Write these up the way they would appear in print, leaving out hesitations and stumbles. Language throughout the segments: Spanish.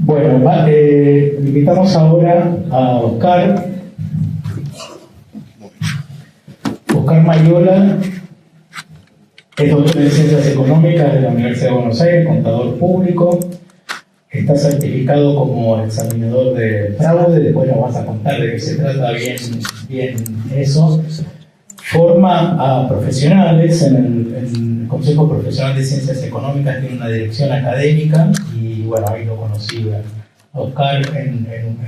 Bueno, invitamos ahora a Oscar Mayola. Es doctor en Ciencias Económicas de la Universidad de Buenos Aires, contador público. Está certificado como examinador de fraude. Después nos vas a contar de qué se trata bien eso. Forma a profesionales en el Consejo Profesional de Ciencias Económicas. Tiene una dirección académica y bueno, ahí lo conocí a Oscar en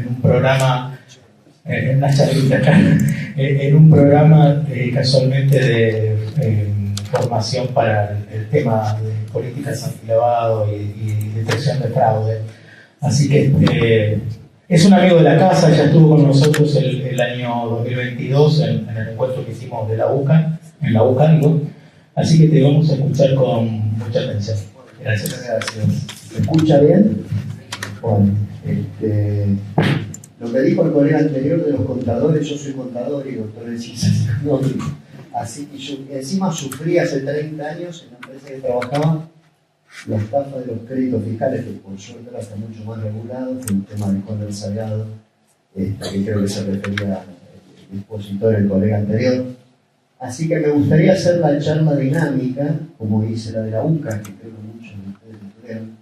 un programa, en una charlita acá, en un programa casualmente de formación para el tema de políticas antilavado y detección de fraude. Así que es un amigo de la casa, ya estuvo con nosotros el año 2022 en el encuentro que hicimos de la UCA, en la UCA, digo. Así que te vamos a escuchar con mucha atención. Gracias. Gracias. ¿Se escucha bien? Bueno, lo que dijo el colega anterior de los contadores, yo soy contador y doctor en ciencias económicas. Así que yo encima sufrí hace 30 años en la empresa que trabajaba la estafa de los créditos fiscales, que por suerte ahora está mucho más regulado. Fue un tema de Conde Salgado, que creo que se refería al expositor, el colega anterior. Así que me gustaría hacer la charla dinámica, como hice la de la UCA, que creo que muchos de ustedes estudiaron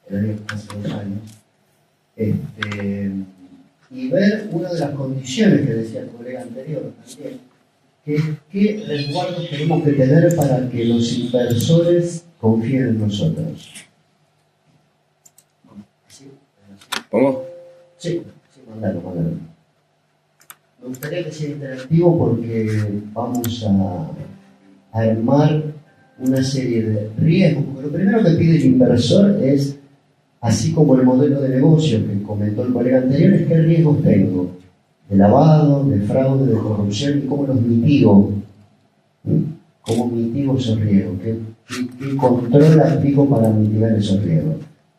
el año hace 2 años, y ver una de las condiciones que decía el colega anterior también, que es qué resguardos tenemos que tener para que los inversores confíen en nosotros. ¿Pongo? Sí, mándalo. Me gustaría que sea interactivo porque vamos a armar una serie de riesgos. Lo primero que pide el inversor es, así como el modelo de negocio que comentó el colega anterior, es qué riesgos tengo de lavado, de fraude, de corrupción y cómo los mitigo. ¿Cómo mitigo esos riesgos? ¿Qué control aplico para mitigar esos riesgos?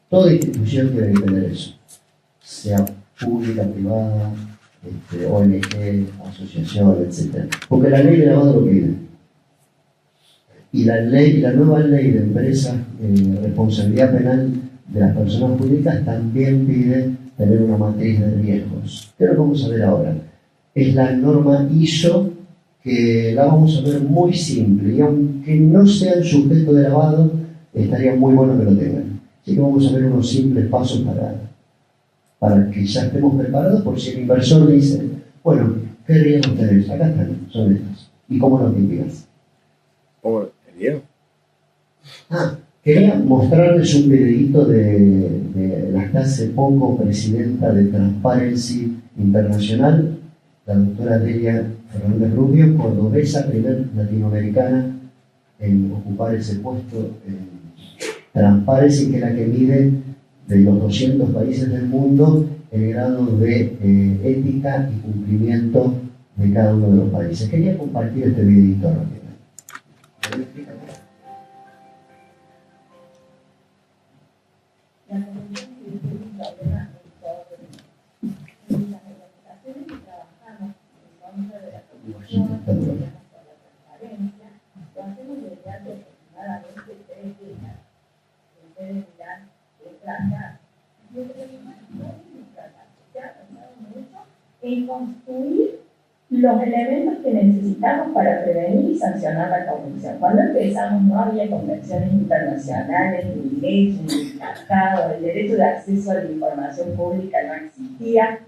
Toda institución tiene que tener eso, sea pública, privada, ONG, asociación, etc. Porque la ley de lavado lo pide. Y la nueva ley de empresas, responsabilidad penal de las personas públicas, también pide tener una matriz de riesgos. ¿Qué es lo que vamos a ver ahora? Es la norma ISO, que la vamos a ver muy simple, y aunque no sea el sujeto de lavado, estaría muy bueno que lo tengan. Así que vamos a ver unos simples pasos para que ya estemos preparados por si el inversor dice, bueno, ¿qué riesgos tenés? Acá están, son estos. ¿Y cómo los mitigas? ¿Pongo el video? Quería mostrarles un videíto de la hasta hace poco presidenta de Transparency Internacional, la doctora Delia Fernández Rubio, cordobesa, primer latinoamericana en ocupar ese puesto en Transparency, que es la que mide de los 200 países del mundo el grado de ética y cumplimiento de cada uno de los países. Quería compartir este videíto rápido. La corrupción es un problema en todo el mundo. En las organizaciones que trabajamos en contra de la corrupción, trabajamos por la transparencia, lo hacemos desde hace aproximadamente 3 décadas. Ustedes dirán, ¿qué trata? Yo creo que no es tratar. Se ha pensado mucho en construir los elementos que necesitamos para prevenir y sancionar la corrupción. Cuando empezamos no había convenciones internacionales, ni leyes, ni tratado, el derecho de acceso a la información pública no existía.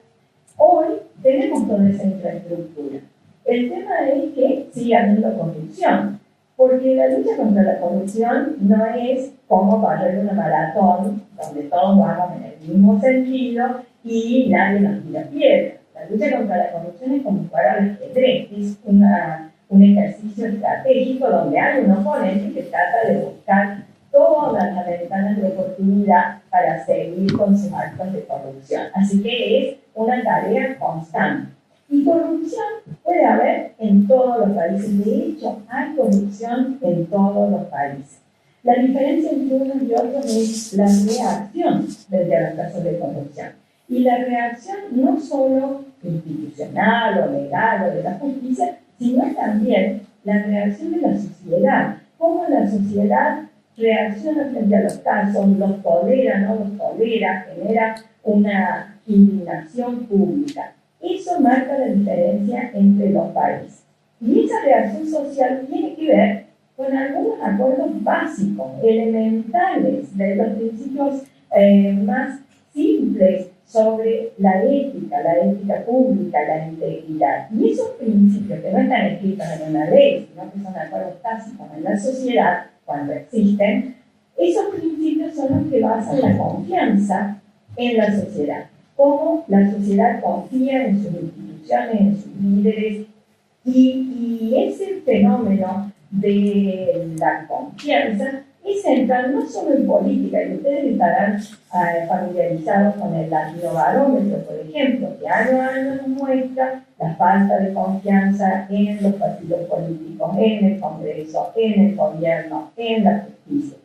Hoy tenemos toda esa infraestructura. El tema es que sigue habiendo corrupción, porque la lucha contra la corrupción no es como correr una maratón donde todos vamos en el mismo sentido y nadie nos tira piedra. La lucha contra la corrupción es como jugar al ajedrez, es un ejercicio estratégico donde hay un oponente que trata de buscar todas las ventanas de oportunidad para seguir con sus actos de corrupción. Así que es una tarea constante. Y corrupción puede haber en todos los países. De hecho, hay corrupción en todos los países. La diferencia entre unos y otros es la reacción frente a los casos de corrupción. Y la reacción no solo institucional o legal o de la justicia, sino también la reacción de la sociedad. Cómo la sociedad reacciona frente a los casos, los tolera, no los tolera, genera una indignación pública. Eso marca la diferencia entre los países. Y esa reacción social tiene que ver con algunos acuerdos básicos, elementales, de los principios más simples sobre la ética pública, la integridad. Y esos principios que no están escritos en una ley, sino que son acuerdos tácitos en la sociedad, cuando existen, esos principios son los que basan la confianza en la sociedad. Cómo la sociedad confía en sus instituciones, en sus líderes, y ese fenómeno de la confianza es central no solo en política, y ustedes estarán familiarizados con el Latinobarómetro, por ejemplo, que año a año nos muestra la falta de confianza en los partidos políticos, en el Congreso, en el gobierno, en la justicia.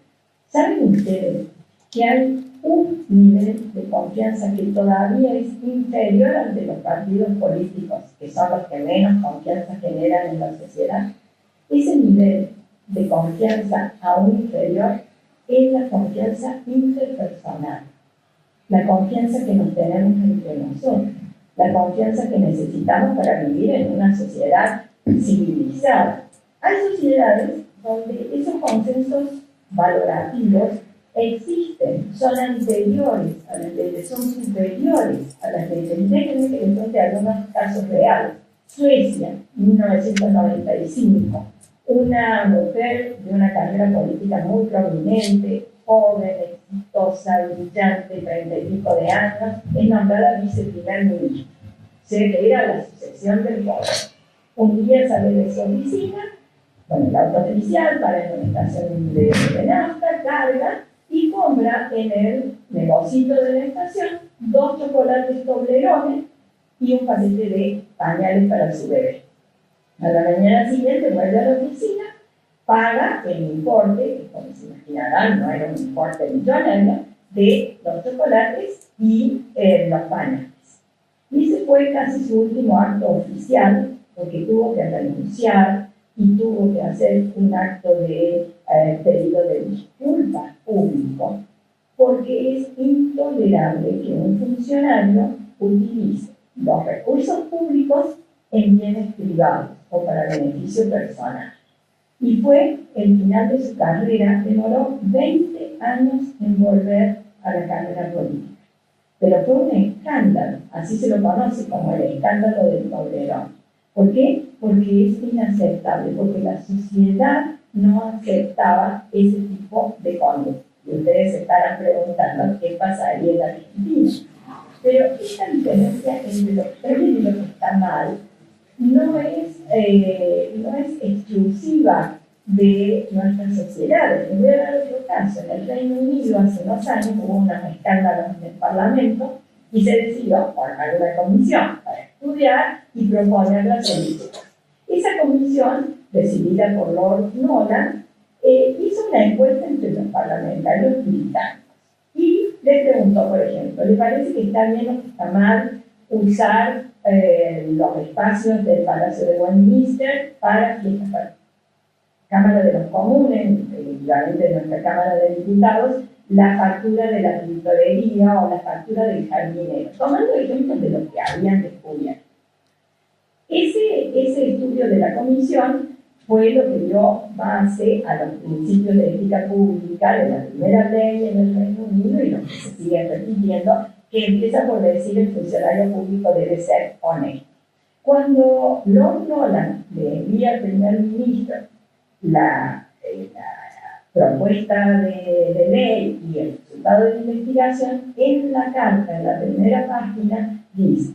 ¿Saben ustedes que hay un nivel de confianza que todavía es inferior al de los partidos políticos, que son los que menos confianza generan en la sociedad? Ese nivel de confianza aún inferior es la confianza interpersonal, la confianza que nos tenemos entre nosotros, la confianza que necesitamos para vivir en una sociedad civilizada. Hay sociedades donde esos consensos valorativos existen, son anteriores a las leyes, son superiores a las leyes. Déjenme que les cuente algunos casos reales. Suecia, 1995. Una mujer de una carrera política muy prominente, joven, exitosa, brillante, 30 y pico de años, es nombrada viceprimer ministro. Se era la sucesión del poder. Un día sale de su oficina con el auto oficial para una estación de nafta, carga y compra en el negocito de la estación 2 chocolates Toblerone y un paquete de pañales para su bebé. A la mañana siguiente vuelve a la oficina, paga el importe, que como se imaginarán no era un importe millonario, de los chocolates y los pañales. Y ese fue casi su último acto oficial, porque tuvo que renunciar y tuvo que hacer un acto de pedido de disculpas público, porque es intolerable que un funcionario utilice los recursos públicos en bienes privados o para beneficio personal. Y fue el final de su carrera, demoró 20 años en volver a la carrera política. Pero fue un escándalo, así se lo conoce como el escándalo del Toblerone. ¿Por qué? Porque es inaceptable, porque la sociedad no aceptaba ese tipo de conducta. Y ustedes se estarán preguntando qué pasaría en la Argentina. Pero esta diferencia entre lo que está bien y lo que está mal no es exclusiva de nuestras sociedades. Les voy a dar otro caso. En el Reino Unido hace 2 años hubo unos escándalos en el Parlamento y se decidió formar una comisión para estudiar y proponer las soluciones. Esa comisión, decidida por Lord Nolan, hizo una encuesta entre los parlamentarios británicos y les preguntó, por ejemplo, ¿le parece que está bien o que está mal usar los espacios del Palacio de Westminster para fiestas para Cámara de los Comunes, equivalente de nuestra Cámara de Diputados, la factura de la tintorería o la factura del jardinero, tomando ejemplos de lo que habían descubierto? Ese estudio de la comisión fue lo que dio base a los principios de ética pública de la primera ley en el Reino Unido y los que se siguen repitiendo, que empieza por decir el funcionario público debe ser honesto. Cuando Lord Nolan le envía al primer ministro la propuesta de ley y el resultado de la investigación, en la carta, en la primera página, dice: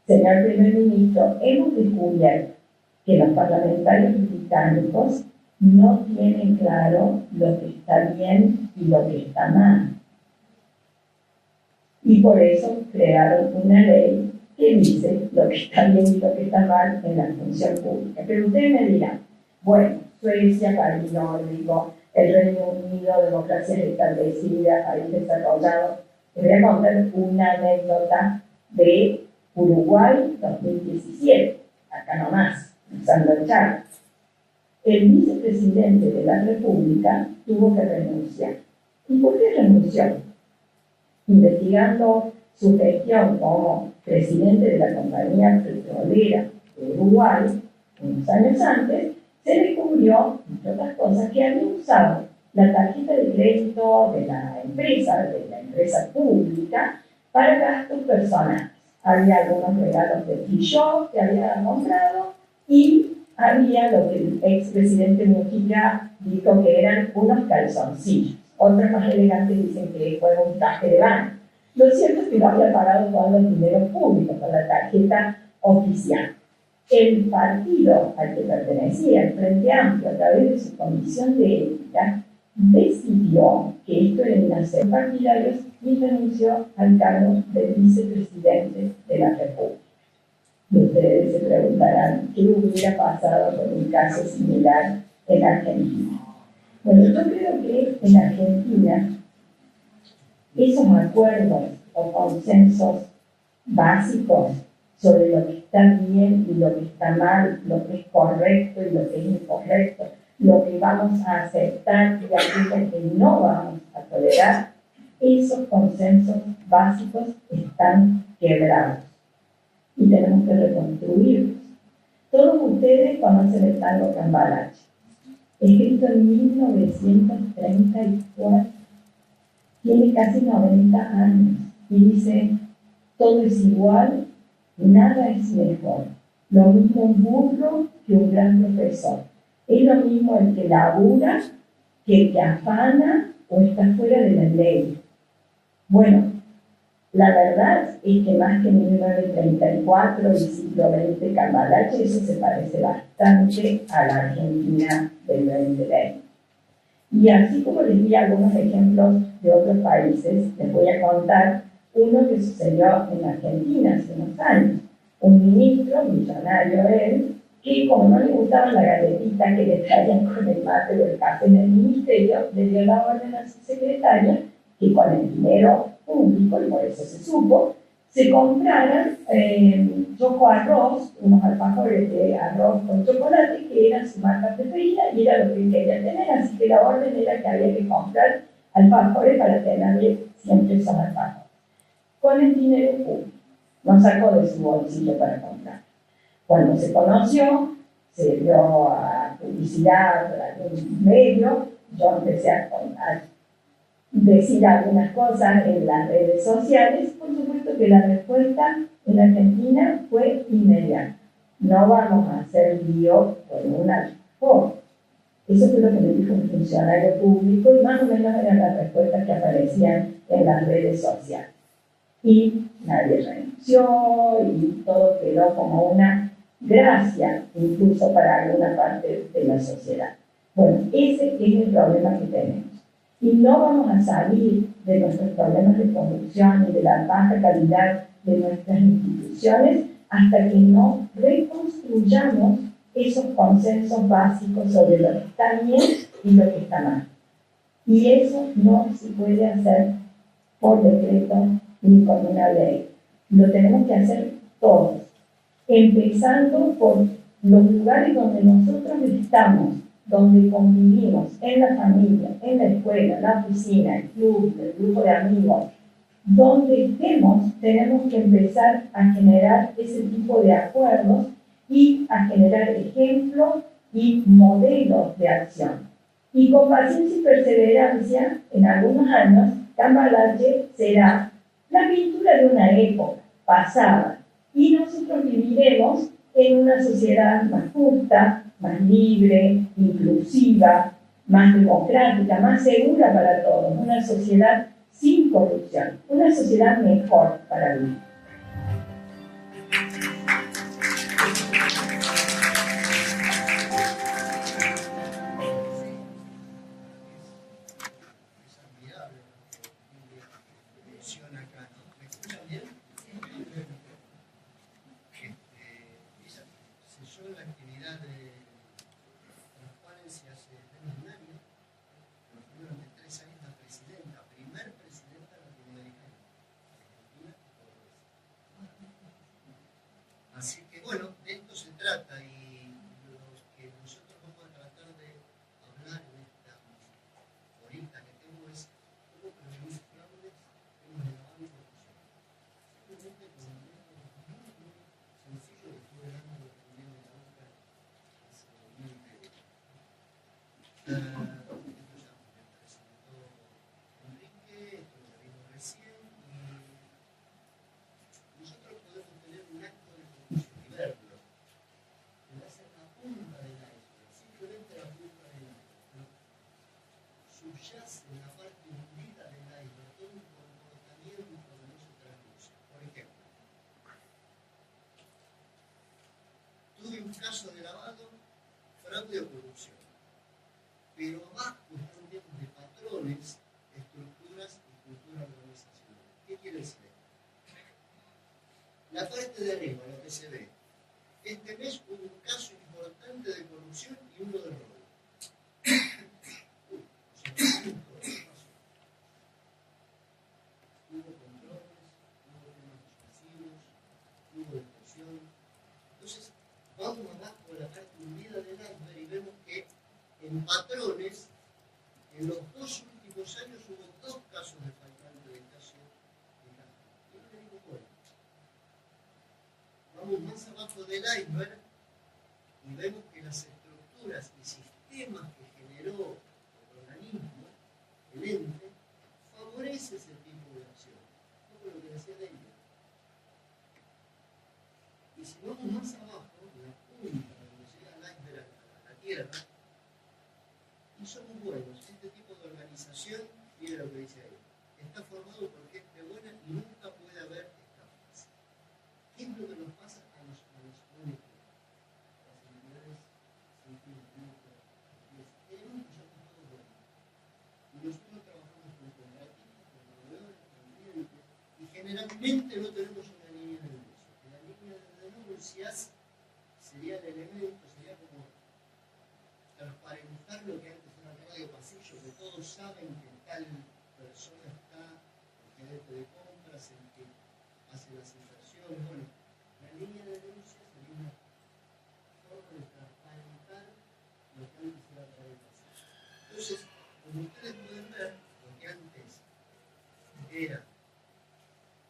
señor primer ministro, hemos descubierto que los parlamentarios británicos no tienen claro lo que está bien y lo que está mal. Y por eso crearon una ley que dice lo que está bien y lo que está mal en la función pública. Pero ustedes me dirán, bueno, Suecia, país nórdico, el Reino Unido, democracias establecidas, país desarrollado. Les voy a contar una anécdota de Uruguay 2017, acá nomás, usando el chat. El vicepresidente de la República tuvo que renunciar. ¿Y por qué renunció? Investigando su gestión como presidente de la compañía petrolera de Uruguay, unos años antes, se descubrió, entre otras cosas, que había usado la tarjeta de crédito de la empresa pública, para gastos personales. Había algunos regalos de free shop que había comprado y había lo que el expresidente Mujica dijo que eran unos calzoncillos. Otros más elegantes dicen que fue un traje de baño. Lo cierto es que lo había pagado todo el dinero público, con la tarjeta oficial. El partido al que pertenecía, el Frente Amplio, a través de su comisión de ética, decidió que esto era inhacer partidarios y renunció al cargo de vicepresidente de la República. Y ustedes se preguntarán qué hubiera pasado con un caso similar en Argentina. Bueno, yo creo que en Argentina esos acuerdos o consensos básicos sobre lo que está bien y lo que está mal, lo que es correcto y lo que es incorrecto, lo que vamos a aceptar y aquello que no vamos a tolerar, esos consensos básicos están quebrados y tenemos que reconstruirlos. Todos ustedes conocen el tango Cambalache, escrito en 1934, tiene casi 90 años y dice: todo es igual, nada es mejor, lo mismo un burro que un gran profesor, es lo mismo el que labura que el que afana o está fuera de la ley. Bueno, la verdad es que más que 1934 y siglo XX Cambalache, eso se parece bastante a la Argentina del 2020. Y así como les di algunos ejemplos de otros países, les voy a contar uno que sucedió en Argentina hace unos años. Un ministro, millonario él, que como no le gustaba la galletita que le traían con el mate o el café en el ministerio, le dio la orden a su secretaria que con el dinero público, y por eso se supo, se compraran Choco Arroz, unos alfajores de arroz con chocolate, que eran su marca preferida y era lo que él quería tener, así que la orden era que había que comprar alfajores para tenerle siempre esos alfajores. Con el dinero público, no sacó de su bolsillo para comprar. Cuando se conoció, se dio a publicidad por algún medio, yo empecé a decir algunas cosas en las redes sociales. Por supuesto que la respuesta en Argentina fue inmediata: no vamos a hacer lío con un alfajor. Eso fue lo que me dijo un funcionario público y más o menos eran las respuestas que aparecían en las redes sociales. Y nadie renunció y todo quedó como una gracia, incluso para alguna parte de la sociedad. Bueno, ese es el problema que tenemos. Y no vamos a salir de nuestros problemas de corrupción y de la baja calidad de nuestras instituciones hasta que no reconstruyamos esos consensos básicos sobre lo que está bien y lo que está mal. Y eso no se puede hacer por decreto ni con una ley. Lo tenemos que hacer todos, empezando por los lugares donde nosotros estamos, donde convivimos, en la familia, en la escuela, en la oficina, el club, el grupo de amigos. Donde estemos, tenemos que empezar a generar ese tipo de acuerdos y a generar ejemplos y modelos de acción. Y con paciencia y perseverancia, en algunos años, Cambalache será la pintura de una época pasada y nosotros viviremos en una sociedad más justa, más libre, inclusiva, más democrática, más segura para todos, una sociedad sin corrupción, una sociedad mejor para vivir. dice, la parte de arriba, lo que se ve, este mes hubo un caso importante de corrupción y uno de robo. Hubo controles, hubo temas pasivos, hubo extorsión. Entonces, vamos abajo a la parte hundida del iceberg y vemos que en patrones, en los 2 últimos años hubo 2 casos de faltante de caso de caja. Y no le digo bueno. Vamos más abajo del iceberg y vemos que las estructuras y sistemas que generó el organismo, el ente, favorece ese tipo de acción. No por lo que decía de ella. Y si vamos más abajo, en la punta, donde llega el iceberg a la tierra, y somos buenos, este tipo de organización, mire lo que dice ahí, está formado por gente buena y nunca puede haber estafas. ¿Qué es lo que nos pasa a los ONG? Las entidades sin fines de lucro. Queremos que somos todos buenos. Y nosotros trabajamos con contratistas, con proveedores, con clientes, y generalmente no tenemos una línea de denuncia. Que la línea de denuncias sería el elemento, sería como transparentar lo que antes era radio pasillo, que todos saben que tal persona está en gerente de compras, en que hace las inversiones. Bueno, la línea de denuncia sería una forma de transparentar lo que antes era radio pasillo. Entonces, como ustedes pueden ver, lo que antes era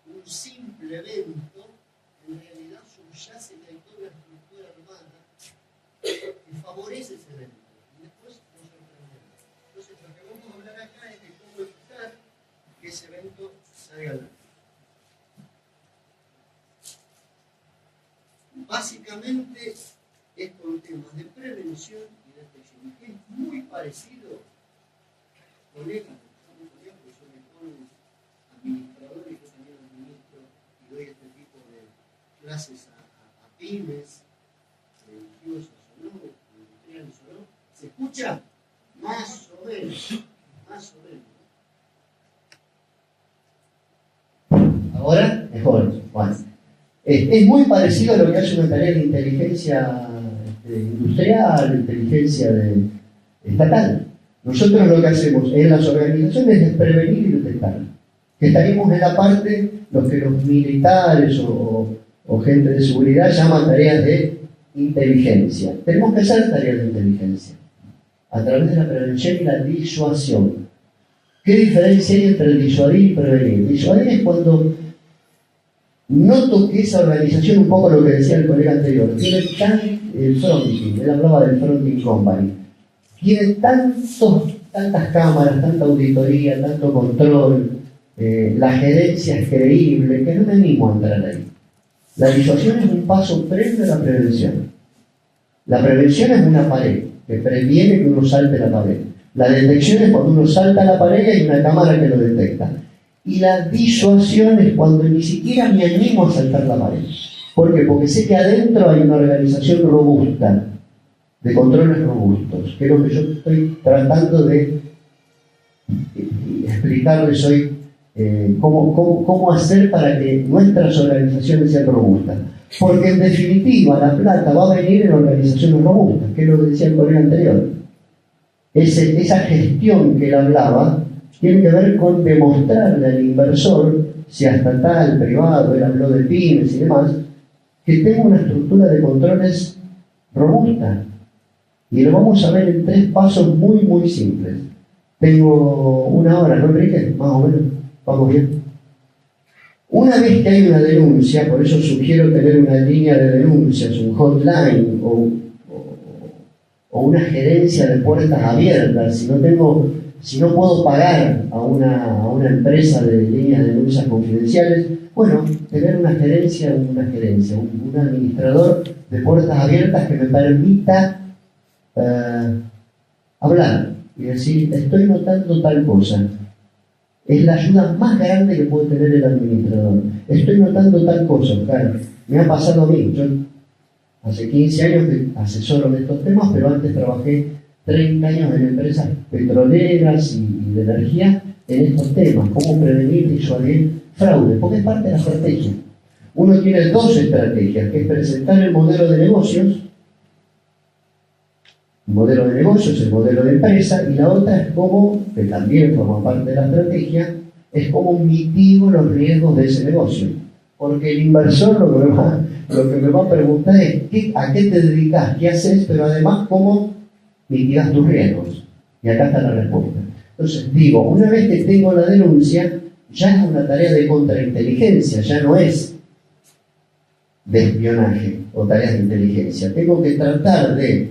un simple evento, en realidad subyace que hay toda una estructura armada que favorece ese evento. Y después nos sorprendemos. Entonces, lo que vamos a hablar acá es de cómo evitar que ese evento salga al aire. Básicamente, es con temas de prevención y detección, que es muy parecido, colegas, que son administradores, yo también administro y doy este tipo de clases a pymes, productivos o no, industriales o no. ¿Se escucha? Más o menos. Más o menos. ¿Ahora? Mejor. Bueno. Es muy parecido a lo que hace una tarea de inteligencia industrial, inteligencia estatal. Nosotros lo que hacemos en las organizaciones es prevenir y detectar. Que estaríamos en la parte, los que los militares o gente de seguridad llaman tareas de inteligencia. Tenemos que hacer tareas de inteligencia a través de la prevención y la disuasión. ¿Qué diferencia hay entre disuadir y prevenir? Disuadir es cuando noto que esa organización, un poco lo que decía el colega anterior, tiene el fronting, él hablaba del fronting company, tiene tantas cámaras, tanta auditoría, tanto control, la gerencia es creíble, que no me animo a entrar ahí. La disuasión es un paso previo a la prevención. La prevención es una pared que previene que uno salte la pared. La detección es cuando uno salta la pared y hay una cámara que lo detecta. Y la disuasión es cuando ni siquiera me animo a saltar la pared. ¿Por qué? Porque sé que adentro hay una organización robusta, de controles robustos, que es lo que yo estoy tratando de explicarles hoy. Cómo hacer para que nuestras organizaciones sean robustas. Porque en definitiva la plata va a venir en organizaciones robustas, que es lo que decía el colega anterior. Esa gestión que él hablaba tiene que ver con demostrarle al inversor, sea estatal, privado, él habló de pymes y demás, que tenga una estructura de controles robusta. Y lo vamos a ver en 3 pasos muy, muy simples. Tengo 1 hora, ¿no, Enrique? Más o menos. Vamos bien. Una vez que hay una denuncia, por eso sugiero tener una línea de denuncias, un hotline o una gerencia de puertas abiertas. Si no puedo pagar a una empresa de líneas de denuncias confidenciales, bueno, tener un administrador de puertas abiertas que me permita hablar y decir, estoy notando tal cosa. Es la ayuda más grande que puede tener el administrador. Estoy notando tal cosa, claro. Me ha pasado a mí. Yo hace 15 años que asesoro en estos temas, pero antes trabajé 30 años en empresas petroleras y de energía en estos temas. Cómo prevenir, disuadir fraude, porque es parte de la estrategia. Uno tiene dos estrategias, que es presentar el modelo de negocios, el modelo de empresa, y la otra es cómo, que también forma parte de la estrategia, es cómo mitigo los riesgos de ese negocio. Porque el inversor lo que me va a preguntar es a qué te dedicas, qué haces, pero además cómo mitigas tus riesgos. Y acá está la respuesta. Entonces digo, una vez que tengo la denuncia, ya es una tarea de contrainteligencia, ya no es de espionaje o tareas de inteligencia. Tengo que tratar de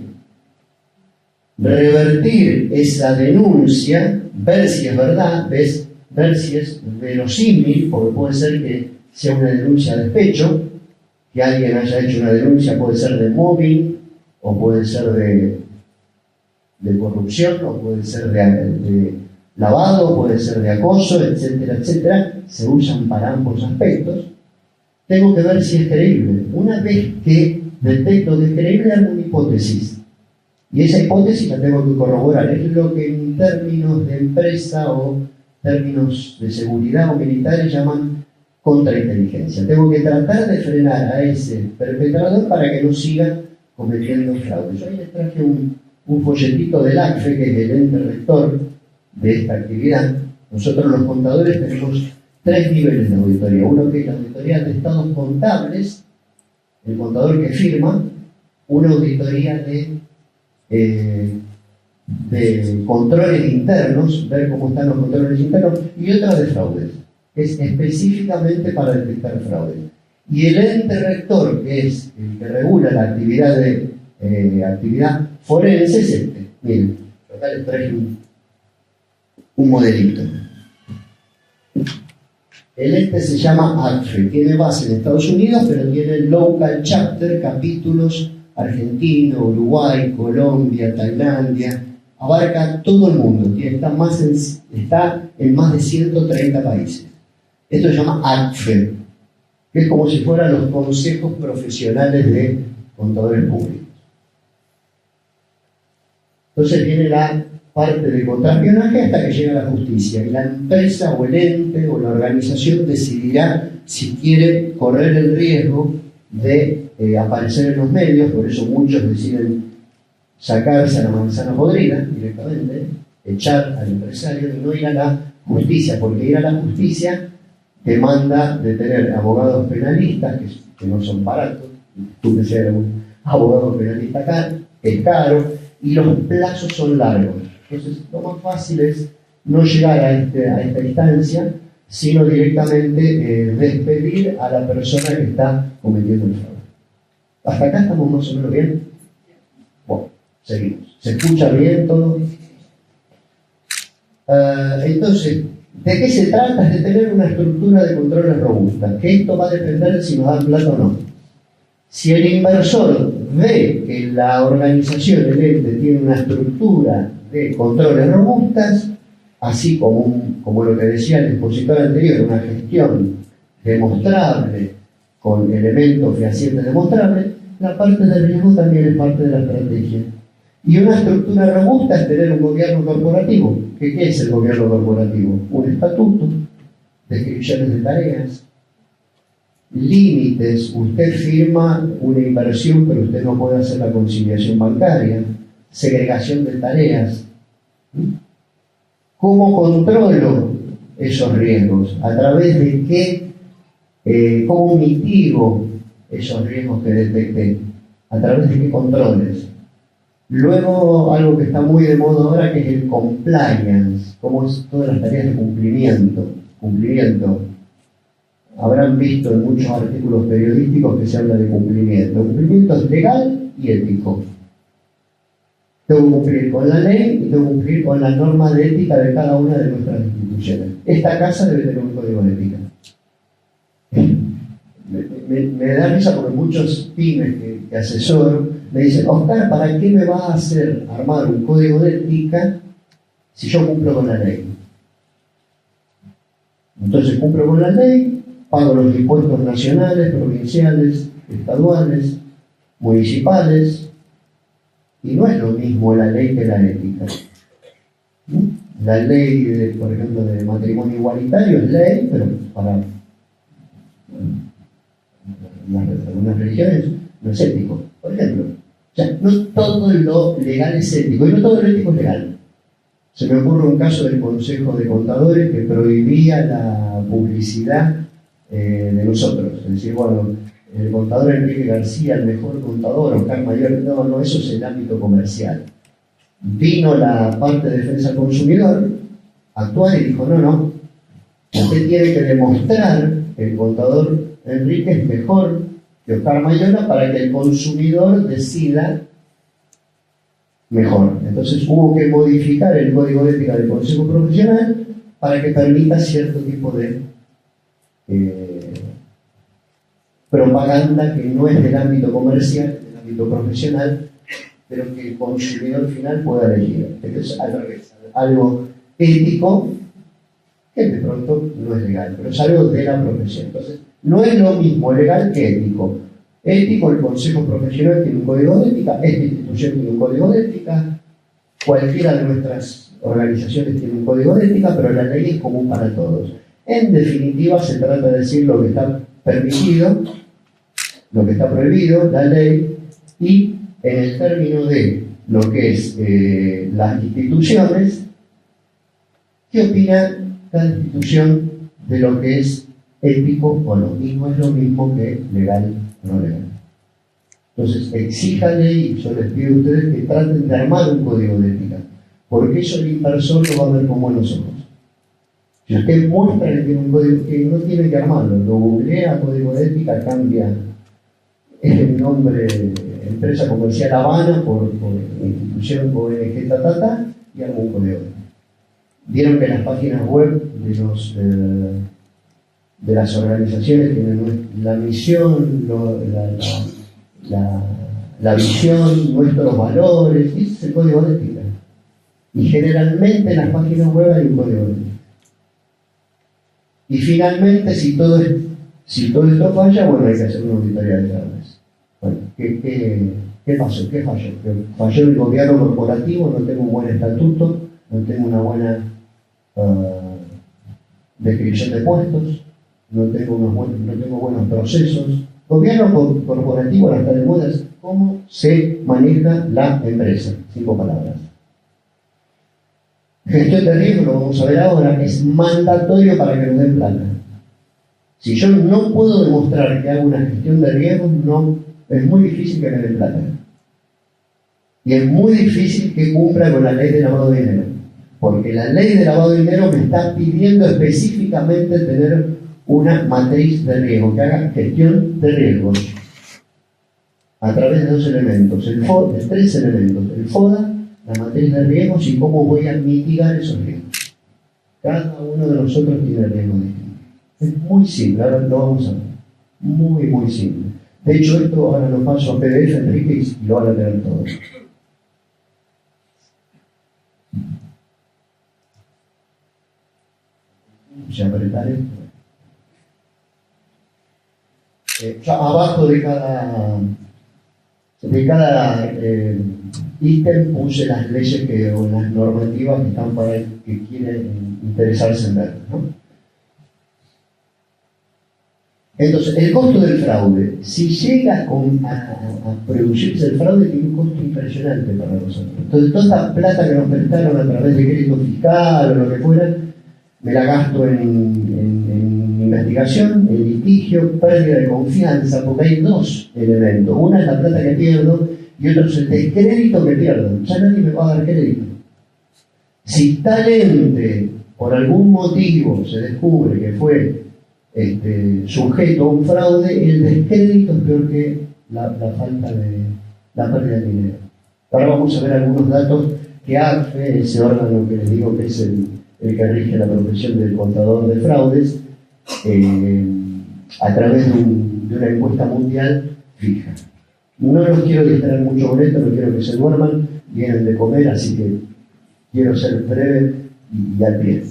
revertir esa denuncia, ver si es verdad, ver si es verosímil, porque puede ser que sea una denuncia de despecho, que alguien haya hecho una denuncia, puede ser de mobbing, o puede ser de corrupción, o puede ser de lavado, puede ser de acoso, etcétera, etcétera. Se usan para ambos aspectos. Tengo que ver si es creíble. Una vez que detecto que es creíble, hago una hipótesis. Y esa hipótesis la tengo que corroborar. Es lo que en términos de empresa o términos de seguridad o militares llaman contrainteligencia. Tengo que tratar de frenar a ese perpetrador para que no siga cometiendo fraude. Yo ahí les traje un folletito del ACFE, que es el ente rector de esta actividad. Nosotros los contadores tenemos 3 niveles de auditoría. Uno que es la auditoría de estados contables, el contador que firma, una auditoría de controles internos, ver cómo están los controles internos, y otra de fraudes, que es específicamente para detectar fraudes. Y el ente rector, que es el que regula la actividad actividad forense, es este. Miren, acá les traje un modelito. El ente se llama ACFE, tiene base en Estados Unidos, pero tiene local chapter, capítulos Argentina, Uruguay, Colombia, Tailandia, abarca todo el mundo, está en más de 130 países. Esto se llama ACFE, que es como si fueran los consejos profesionales de contadores públicos. Entonces viene la parte de contraespionaje hasta que llega a la justicia, y la empresa o el ente o la organización decidirá si quiere correr el riesgo de aparecer en los medios. Por eso muchos deciden sacarse a la manzana podrida directamente, echar al empresario y no ir a la justicia, porque ir a la justicia demanda de tener abogados penalistas que no son baratos. Tú que seas un abogado penalista acá, es caro, y los plazos son largos. Entonces lo más fácil es no llegar a esta instancia, sino directamente despedir a la persona que está cometiendo el fraude. ¿Hasta acá estamos más o menos bien? Bueno, seguimos. ¿Se escucha bien todo? Entonces, ¿de qué se trata? Es de tener una estructura de controles robusta, que esto va a depender de si nos dan plata o no. Si el inversor ve que la organización, el ente, tiene una estructura de controles robustas, así como lo que decía el expositor anterior, una gestión demostrable con elementos fehacientes demostrables, la parte del riesgo también es parte de la estrategia. Y una estructura robusta es tener un gobierno corporativo. ¿Qué es el gobierno corporativo? Un estatuto, descripciones de tareas, límites. Usted firma una inversión, pero usted no puede hacer la conciliación bancaria, segregación de tareas. ¿Cómo controlo esos riesgos? ¿A través de qué? ¿Cómo mitigo esos riesgos que detecté? ¿A través de qué controles? Luego, algo que está muy de moda ahora, que es el compliance, como es todas las tareas de cumplimiento. Habrán visto en muchos artículos periodísticos que se habla de cumplimiento. El cumplimiento es legal y ético. Tengo que cumplir con la ley y tengo que cumplir con la norma de ética de cada una de nuestras instituciones. Esta casa debe tener un código de ética. Me da risa porque muchos pymes que asesoro me dicen: Oscar, ¿para qué me va a hacer armar un código de ética si yo cumplo con la ley? Entonces cumplo con la ley, pago los impuestos nacionales, provinciales, estaduales, municipales, y no es lo mismo la ley que la ética. la ley, por ejemplo, de matrimonio igualitario es ley, pero para algunas religiones no es ético, por ejemplo. O sea, no todo lo legal es ético, y no todo lo ético es legal. Se me ocurre un caso del Consejo de Contadores que prohibía la publicidad de nosotros. Es decir, bueno, el contador Enrique García, el mejor contador, Oscar Mayor, no, eso es el ámbito comercial. Vino la parte de defensa del consumidor actual y dijo, no, usted tiene que demostrar que el contador Enrique es mejor que Oscar Mayora para que el consumidor decida mejor. Entonces hubo que modificar el código de ética del Consejo Profesional para que permita cierto tipo de propaganda que no es del ámbito comercial, del ámbito profesional, pero que el consumidor final pueda elegir. Entonces, al revés, algo ético que de pronto no es legal, pero es algo de la profesión. Entonces, no es lo mismo legal que ético. Ético, el Consejo Profesional tiene un código de ética, esta institución tiene un código de ética, cualquiera de nuestras organizaciones tiene un código de ética, pero la ley es común para todos. En definitiva, se trata de decir lo que está permitido, lo que está prohibido, la ley, y en el término de lo que es las instituciones, ¿qué opina cada institución de lo que es ético o no? Y no es lo mismo que legal o no legal. Entonces, exíjanle, y yo les pido a ustedes que traten de armar un código de ética, porque eso el inversor lo va a ver con buenos ojos. Si usted muestra que tiene un código, que no tiene que armarlo, lo googlea, código de ética, cambia el nombre, empresa comercial Habana por institución ONG, y arma un código de ética. Vieron que las páginas web de las organizaciones tienen la misión, la visión, nuestros valores, y ese es el código de ética. Y generalmente en las páginas web hay un código de ética. Y finalmente, si todo esto falla, bueno, hay que hacer una auditoría de cargas. Bueno, ¿qué pasó? ¿Qué falló? ¿Que falló el gobierno corporativo? ¿No tengo un buen estatuto? ¿No tengo una buena descripción de puestos? ¿No tengo buenos procesos? Gobierno corporativo, hasta de modas, ¿cómo se maneja la empresa? 5 palabras. Gestión de riesgo, lo vamos a ver ahora, es mandatorio para que nos den plata. Si yo no puedo demostrar que hago una gestión de riesgo, es muy difícil que me den plata. Y es muy difícil que cumpla con la ley de lavado de dinero. Porque la ley de lavado de dinero me está pidiendo específicamente tener una matriz de riesgo, que haga gestión de riesgos a través de 2 elementos, de 3 elementos, el FODA, la matriz de riesgos y cómo voy a mitigar esos riesgos. Cada uno de nosotros tiene riesgos distintos. Es muy simple, ahora lo vamos a ver. Muy, muy simple. De hecho, esto ahora lo paso a PDF, Enrique, y lo van a leer todos. Si apretar esto. Abajo de cada ítem puse las leyes o las normativas que están para el que quiere interesarse en ver, ¿no? Entonces, el costo del fraude, si llega a producirse el fraude, tiene un costo impresionante para nosotros. Entonces, toda esta plata que nos prestaron a través de crédito fiscal o lo que fuera, me la gasto en investigación, en litigio, pérdida de confianza, porque hay 2 elementos. Una es la plata que pierdo y otro es el descrédito que pierdo. Ya nadie me va a dar crédito. Si tal ente, por algún motivo, se descubre que fue sujeto a un fraude, el descrédito es peor que la falta de la pérdida de dinero. Ahora vamos a ver algunos datos que ACFE, ese órgano que les digo que es el que rige la profesión del contador de fraudes, a través de una encuesta mundial fija. No los quiero distraer mucho con esto, no quiero que se duerman, vienen de comer, así que quiero ser breve y al pie.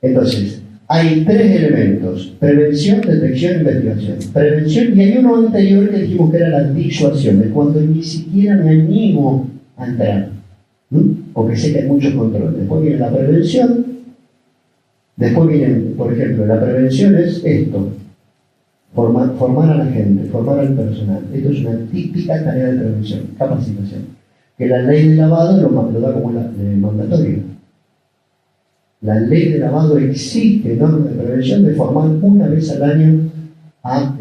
Entonces, hay 3 elementos: prevención, detección e investigación. Prevención, y hay uno anterior que dijimos que era la disuasión, es cuando ni siquiera me animo a entrar. Porque sé que hay muchos controles. Después viene la prevención, después viene, por ejemplo, la prevención es esto, formar a la gente, formar al personal. Esto es una típica tarea de prevención, capacitación, que la ley de lavado lo da como mandatorio. La ley de lavado existe, normas de prevención de formar una vez al año a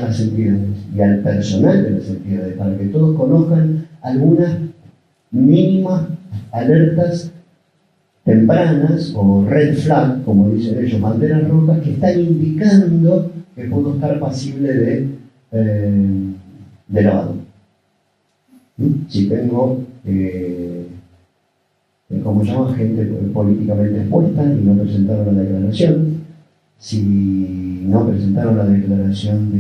las entidades y al personal de las entidades, para que todos conozcan algunas mínimas alertas tempranas o red flag, como dicen ellos, banderas rojas, que están indicando que puedo estar pasible de lavado. Si tengo, como llaman, gente políticamente expuesta y no presentaron la declaración, si no presentaron la declaración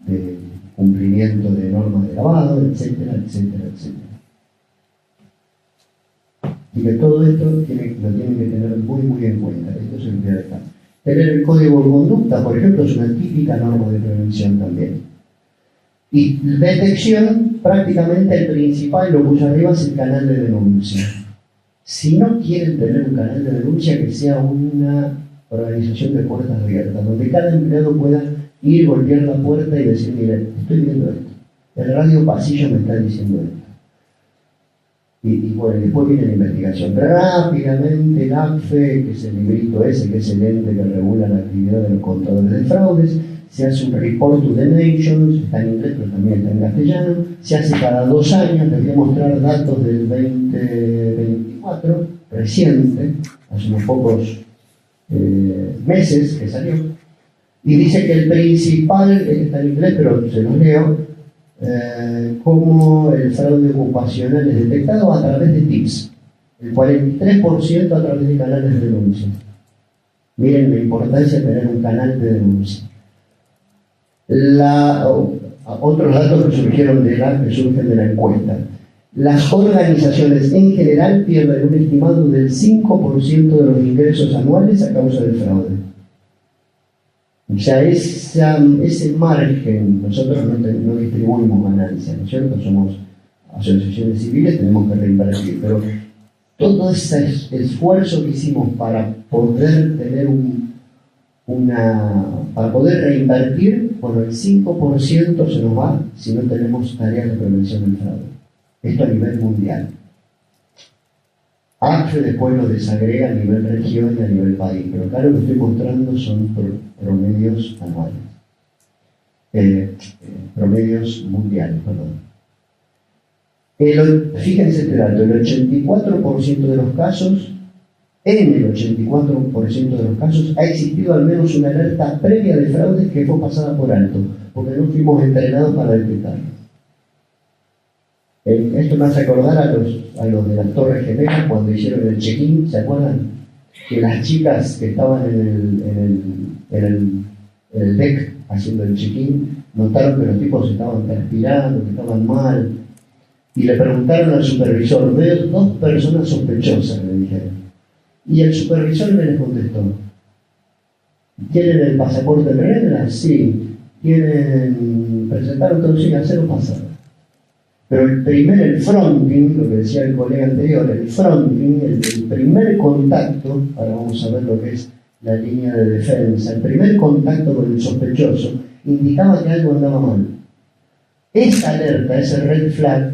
de cumplimiento de normas de lavado, etcétera, etcétera, etcétera. Y que todo esto lo tienen que tener muy, muy en cuenta. Esto se olvida acá. Tener el código de conducta, por ejemplo, es una típica norma de prevención también. Y detección, prácticamente el principal, lo puse arriba, es el canal de denuncia. Si no quieren tener un canal de denuncia, que sea una organización de puertas abiertas, donde cada empleado pueda ir, golpear la puerta y decir, miren, estoy viendo esto. El radio pasillo me está diciendo esto. Y bueno, después viene la investigación. Rápidamente el ACFE, que es el librito ese, que es el ente que regula la actividad de los contadores de fraudes, se hace un report to the nations, está en inglés pero también está en castellano, se hace cada 2 años, les voy a mostrar datos del 2024, reciente, hace unos pocos meses que salió, y dice que el principal, está en inglés pero se los leo, cómo el fraude ocupacional es detectado a través de tips, el 43% a través de canales de denuncia. Miren la importancia de tener un canal de denuncia. Otros datos que surgen de la encuesta. Las organizaciones en general pierden un estimado del 5% de los ingresos anuales a causa del fraude. O sea, ese margen, nosotros no distribuimos ganancias, ¿no es cierto? Somos asociaciones civiles, tenemos que reinvertir, pero todo ese esfuerzo que hicimos para poder tener para poder reinvertir, bueno, el 5% se nos va si no tenemos tareas de prevención del fraude. Esto a nivel mundial. ACFE después lo desagrega a nivel región y a nivel país, pero acá lo que estoy mostrando son promedios anuales. Promedios mundiales, perdón. Fíjense este dato, el 84% de los casos, en el 84% de los casos, ha existido al menos una alerta previa de fraude que fue pasada por alto, porque no fuimos entrenados para detectarlo. Esto me hace acordar a los de las Torres Gemelas cuando hicieron el check-in, ¿se acuerdan? Que las chicas que estaban en el deck haciendo el check-in notaron que los tipos estaban transpirando, que estaban mal, y le preguntaron al supervisor, veo 2 personas sospechosas, le dijeron. Y el supervisor les contestó, ¿tienen el pasaporte en regla? Sí. ¿Quieren presentar un autorización a cero pasado? Pero el fronting, lo que decía el colega anterior, el fronting, el primer contacto, ahora vamos a ver lo que es la línea de defensa, el primer contacto con el sospechoso, indicaba que algo andaba mal. Esa alerta, ese red flag,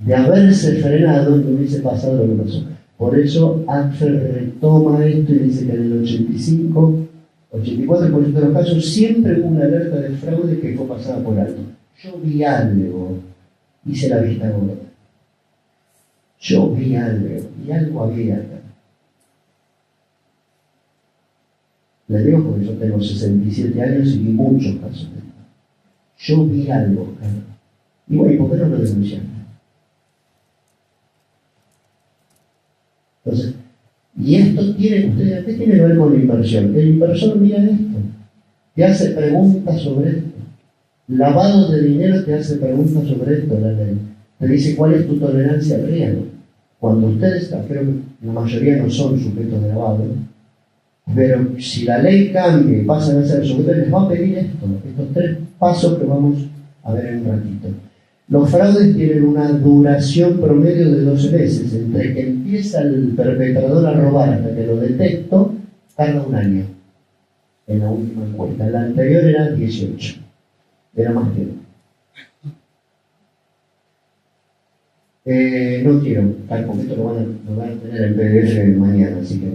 de haberse frenado, no hubiese pasado lo que pasó. Por eso ACFE retoma esto y dice que en el 84% de los casos siempre hubo una alerta de fraude que fue pasada por alto. Yo vi algo, hice la vista gorda. Yo vi algo, y algo había acá. Les digo porque yo tengo 67 años y vi muchos casos de esto. Yo vi algo acá. Y bueno, ¿y por qué no lo denunciaron? Entonces, y esto tiene, ¿qué tiene que ver con la inversión? El inversor mira esto, te hace preguntas sobre esto. Lavado de dinero te hace preguntas sobre esto, la ley. Te dice cuál es tu tolerancia al riesgo. Cuando ustedes, creo que la mayoría no son sujetos de lavado, pero si la ley cambia y pasan a ser sujetos, les va a pedir esto, estos 3 pasos que vamos a ver en un ratito. Los fraudes tienen una duración promedio de 12 meses. Entre que empieza el perpetrador a robar hasta que lo detecto, tarda un año. En la última encuesta. La anterior era 18. Era más tiempo. No quiero, porque esto lo van a tener en PDF mañana, así que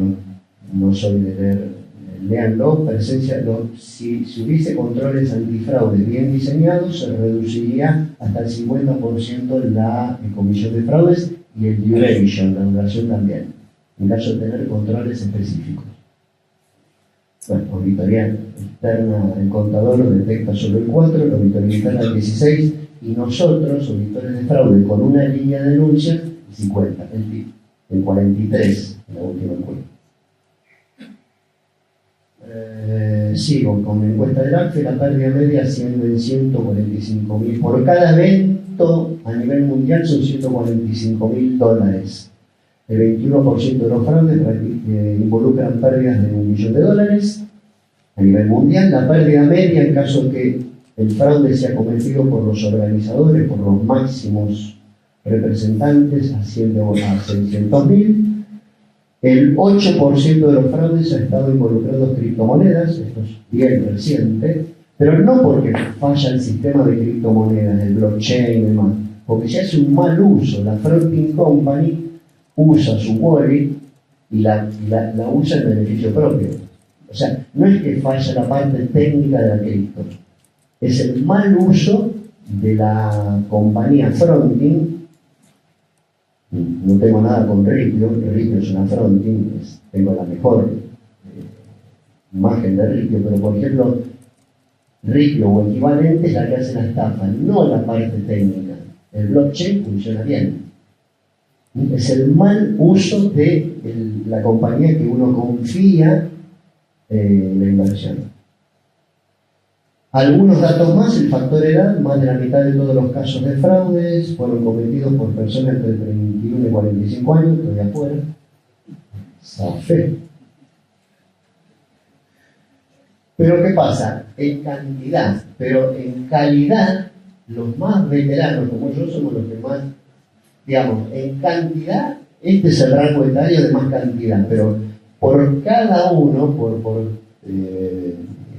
no soy de leer. Léanlo, si hubiese controles antifraude bien diseñados, se reduciría hasta el 50% la comisión de fraudes y el duration, la duración también, en caso de tener controles específicos. Bueno, auditoría externa, el contador lo detecta solo el 4, la auditoría interna el 16, y nosotros, auditores de fraude, con una línea de denuncia, el 50, el 43 en la última encuesta. Sigo con la encuesta del ACFE, la pérdida media asciende en 145.000. Por cada evento a nivel mundial son $145.000. El 21% de los fraudes involucran pérdidas de $1 millón. A nivel mundial, la pérdida media, en caso de que el fraude sea cometido por los organizadores, por los máximos representantes, asciende a 600.000. El 8% de los fraudes ha estado involucrados criptomonedas, esto es bien reciente, pero no porque falla el sistema de criptomonedas, el blockchain y demás, porque se hace un mal uso. La fronting company usa su wallet y la usa en beneficio propio. O sea, no es que falla la parte técnica de la cripto, es el mal uso de la compañía fronting. No tengo nada con Ripio es una fronting, tengo la mejor imagen de Ripio, pero por ejemplo, Ripio o equivalente es la que hace la estafa, no la parte técnica. El blockchain funciona bien. Es el mal uso de la compañía que uno confía en la inversión. Algunos datos más: el factor edad, más de la mitad de todos los casos de fraudes fueron cometidos por personas entre 31 y 45 años, estoy afuera. Zafé. Pero ¿qué pasa? En cantidad, pero en calidad, los más veteranos como yo somos los que más, digamos, en cantidad, este es el rango etario de más cantidad, pero por cada uno, por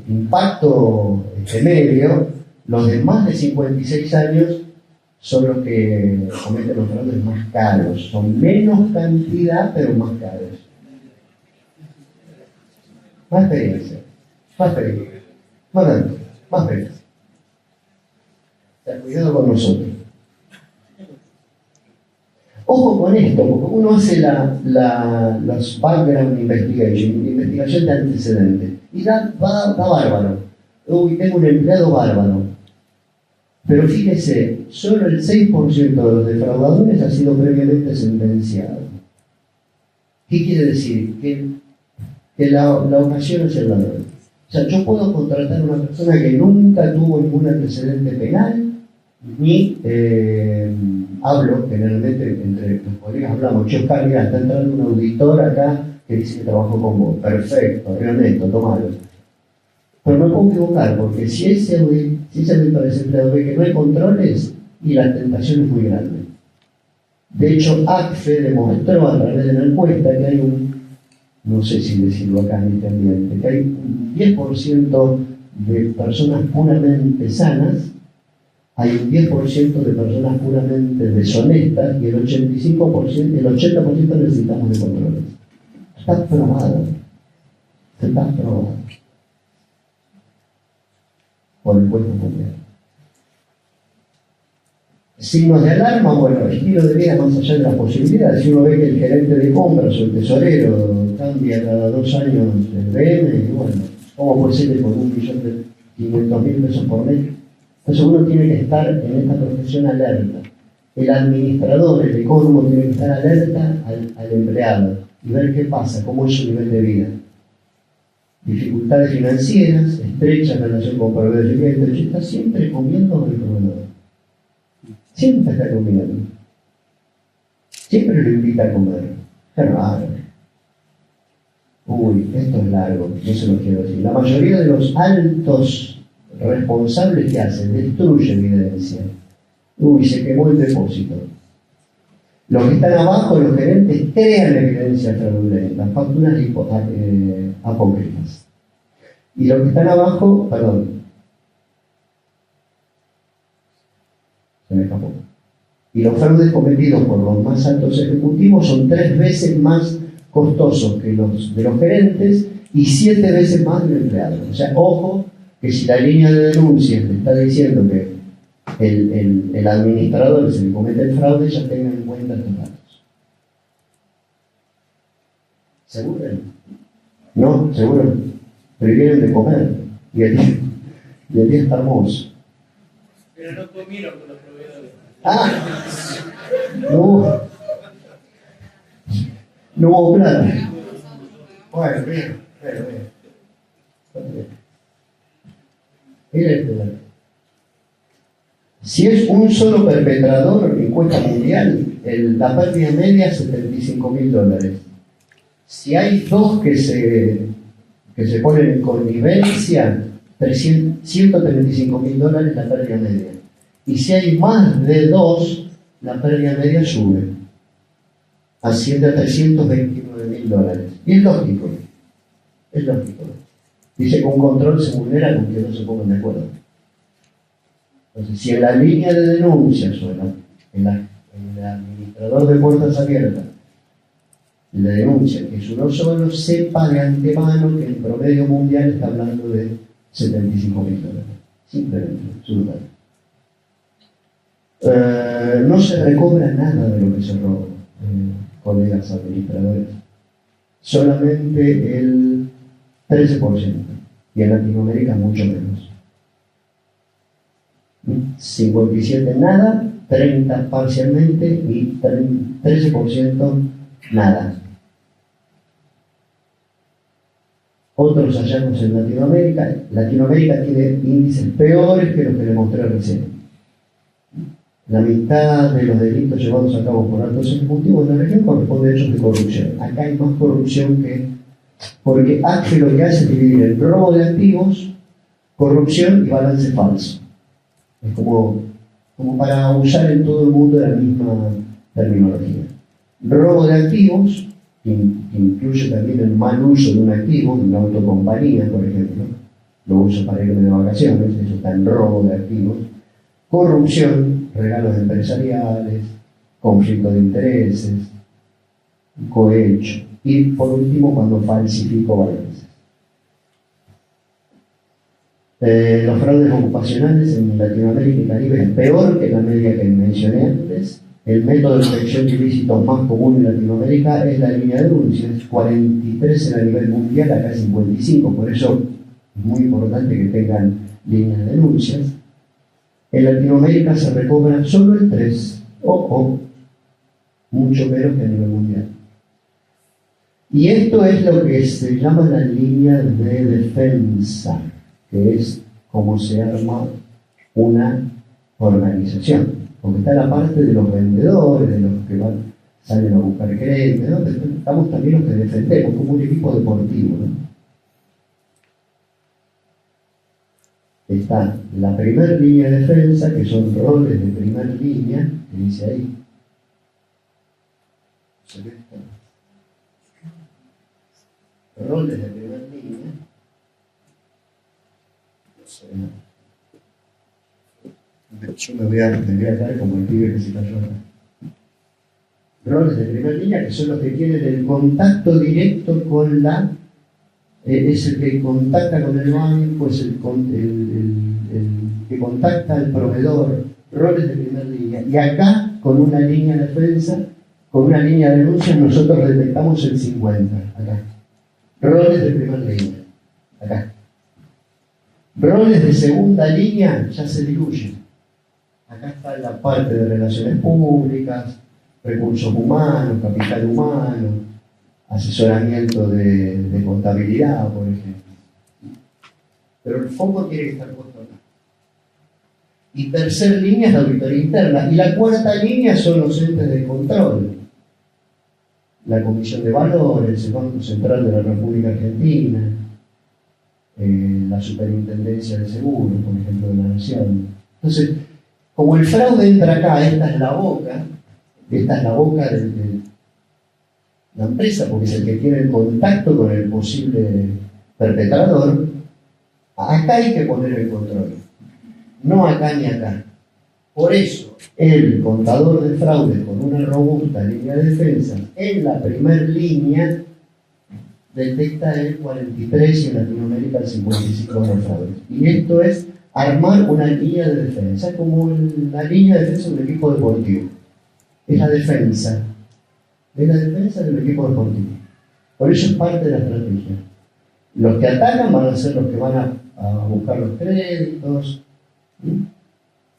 impacto medio, los de más de 56 años son los que cometen los fraudes más caros. Son menos cantidad, pero más caros. Más experiencia. Más experiencia. Cuidado con nosotros. Ojo con esto, porque uno hace los background investigación de antecedentes, y da bárbaro. Uy, tengo un empleado bárbaro. Pero fíjese, solo el 6% de los defraudadores ha sido previamente sentenciado. ¿Qué quiere decir? Que la ocasión es el ladrón. O sea, yo puedo contratar a una persona que nunca tuvo ningún antecedente penal, ni hablo, generalmente entre los colegas hablamos, che, Oscar, mira, está entrando un auditor acá que dice que trabajó con vos. Perfecto, realmente, tomalo. Pero me puedo equivocar, porque si ese auditor, ese empleado ve que no hay controles, y la tentación es muy grande. De hecho, ACFE demostró a través de la encuesta que hay no sé si decirlo acá en este ambiente, que hay un 10% de personas puramente sanas, hay un 10% de personas puramente deshonestas, y el 80% necesitamos de controles. Está probado. Por el puesto mundial. Signos de alarma, bueno, estilo de vida más allá de las posibilidades. Si uno ve que el gerente de compras o el tesorero cambia cada 2 años el BM, y bueno, ¿cómo puede ser que con 1.500.000 pesos por mes? Entonces uno tiene que estar en esta profesión alerta. El administrador, el ecónomo, tiene que estar alerta al empleado y ver qué pasa, cómo es su nivel de vida. Dificultades financieras, estrecha relación con proveedores y clientes. Está siempre comiendo con el proveedor. Siempre está comiendo. Siempre lo invita a comer. Qué raro. Uy, esto es largo, no se lo quiero decir. La mayoría de los altos responsables que hacen, destruyen evidencia. Uy, se quemó el depósito. Los que están abajo, los gerentes, crean evidencia fraudulenta, facturas apócrifas. Y los que están abajo, perdón, se me escapó. Y los fraudes cometidos por los más altos ejecutivos son 3 veces más costosos que los de los gerentes y 7 veces más del empleado. O sea, ojo, que si la línea de denuncias le está diciendo que el administrador se le comete el fraude, ya tengan en cuenta estos datos. ¿Seguro? No, seguro. Prefieren de comer. Y el día está hermoso. Pero no comieron con los proveedores. ¡Ah! No hubo plata. Bueno, bien. Mira este dato. Si es un solo perpetrador, encuesta mundial, la pérdida media es $75.000. Si hay 2 que se ponen en connivencia, $135.000 la pérdida media. Y si hay más de 2, la pérdida media sube, asciende a $329.000. Y es lógico. Dice que un control se vulnera con que no se pongan de acuerdo. Entonces, si en la línea de denuncias o en el administrador de puertas abiertas le denuncia que es uno solo, sepa de antemano que el promedio mundial está hablando de $75.000. Simplemente, absolutamente. No se recobra nada de lo que se roba, colegas administradores. Solamente el 13%. Y en Latinoamérica mucho menos. 57 nada, 30 parcialmente y 13% nada. Otros hallazgos en Latinoamérica. Latinoamérica tiene índices peores que los que le mostré recién. La mitad de los delitos llevados a cabo por altos ejecutivos en la región corresponde a hechos de corrupción. Acá hay más corrupción porque ACFE lo que hace es dividir el robo de activos, corrupción y balance falso. Es como para usar en todo el mundo la misma terminología. Robo de activos, que incluye también el mal uso de un activo, de una autocompañía, por ejemplo. Lo uso para irme de vacaciones, eso está en robo de activos. Corrupción, regalos empresariales, conflicto de intereses, cohecho. Y por último, cuando falsifico balances. Los fraudes ocupacionales en Latinoamérica y Caribe es peor que la media que mencioné antes. El método de detección de ilícitos más común en Latinoamérica es la línea de denuncias, 43 a nivel mundial, acá 55, por eso es muy importante que tengan líneas de denuncias. En Latinoamérica se recobra solo el 3, mucho menos que a nivel mundial. Y esto es lo que se llama la línea de defensa, que es como se arma una organización. Porque está la parte de los vendedores, de los que salen a buscar crédito, ¿no? Estamos también los que defendemos, como un equipo deportivo, ¿no? Está la primera línea de defensa, que son roles de primera línea, que dice ahí. Roles de primera línea. Yo me voy a caer como el pibe que se cayó acá. Roles de primera línea, que son los que tienen el contacto directo con es el que contacta con el banco, es el que contacta al proveedor. Roles de primera línea. Y acá, con una línea de defensa, con una línea de denuncia, nosotros detectamos el 50. Acá. Roles de primera línea. Acá. Roles de segunda línea ya se diluyen. Acá está la parte de relaciones públicas, recursos humanos, capital humano, asesoramiento de contabilidad, por ejemplo. Pero el foco tiene que estar puesto acá. Y tercer línea es la auditoría interna. Y la cuarta línea son los entes de control. La Comisión de Valores, el Banco Central de la República Argentina, la Superintendencia de Seguros, por ejemplo, de la Nación. Entonces, Como el fraude entra acá, esta es la boca de la empresa, porque es el que tiene el contacto con el posible perpetrador, acá hay que poner el control, no acá ni acá. Por eso, el contador de fraude con una robusta línea de defensa, en la primer línea, detecta el 43 y en Latinoamérica el 55 de los fraudes. Y esto es armar una línea de defensa, como la línea de defensa de un equipo deportivo. Es la defensa. Es la defensa del equipo deportivo. Por eso es parte de la estrategia. Los que atacan van a ser los que van a buscar los créditos. ¿Sí?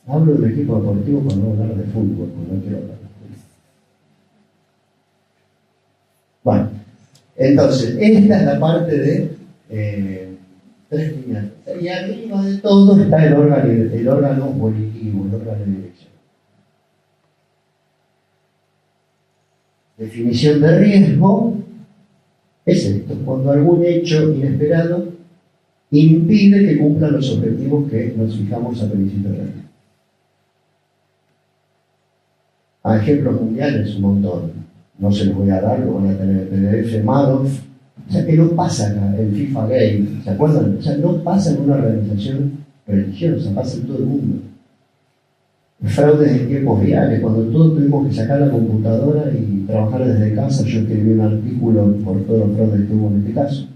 Hablo del equipo deportivo cuando no hablar de fútbol, cuando no quiero hablar de fútbol. Bueno, entonces, esta es la parte de 3 líneas. Y arriba de todo está el órgano volitivo, el órgano de dirección. Definición de riesgo es esto: cuando algún hecho inesperado impide que cumplan los objetivos que nos fijamos al principio de la vida. A ejemplos mundiales un montón, no se los voy a dar, lo van a tener en PDF, Madoff. O sea que no pasa acá, el FIFA Gay, ¿se acuerdan? O sea, no pasa en una organización religiosa, pasa en todo el mundo. Fraudes en tiempos reales, cuando todos tuvimos que sacar la computadora y trabajar desde casa. Yo escribí un artículo por todos los fraudes que hubo en este caso.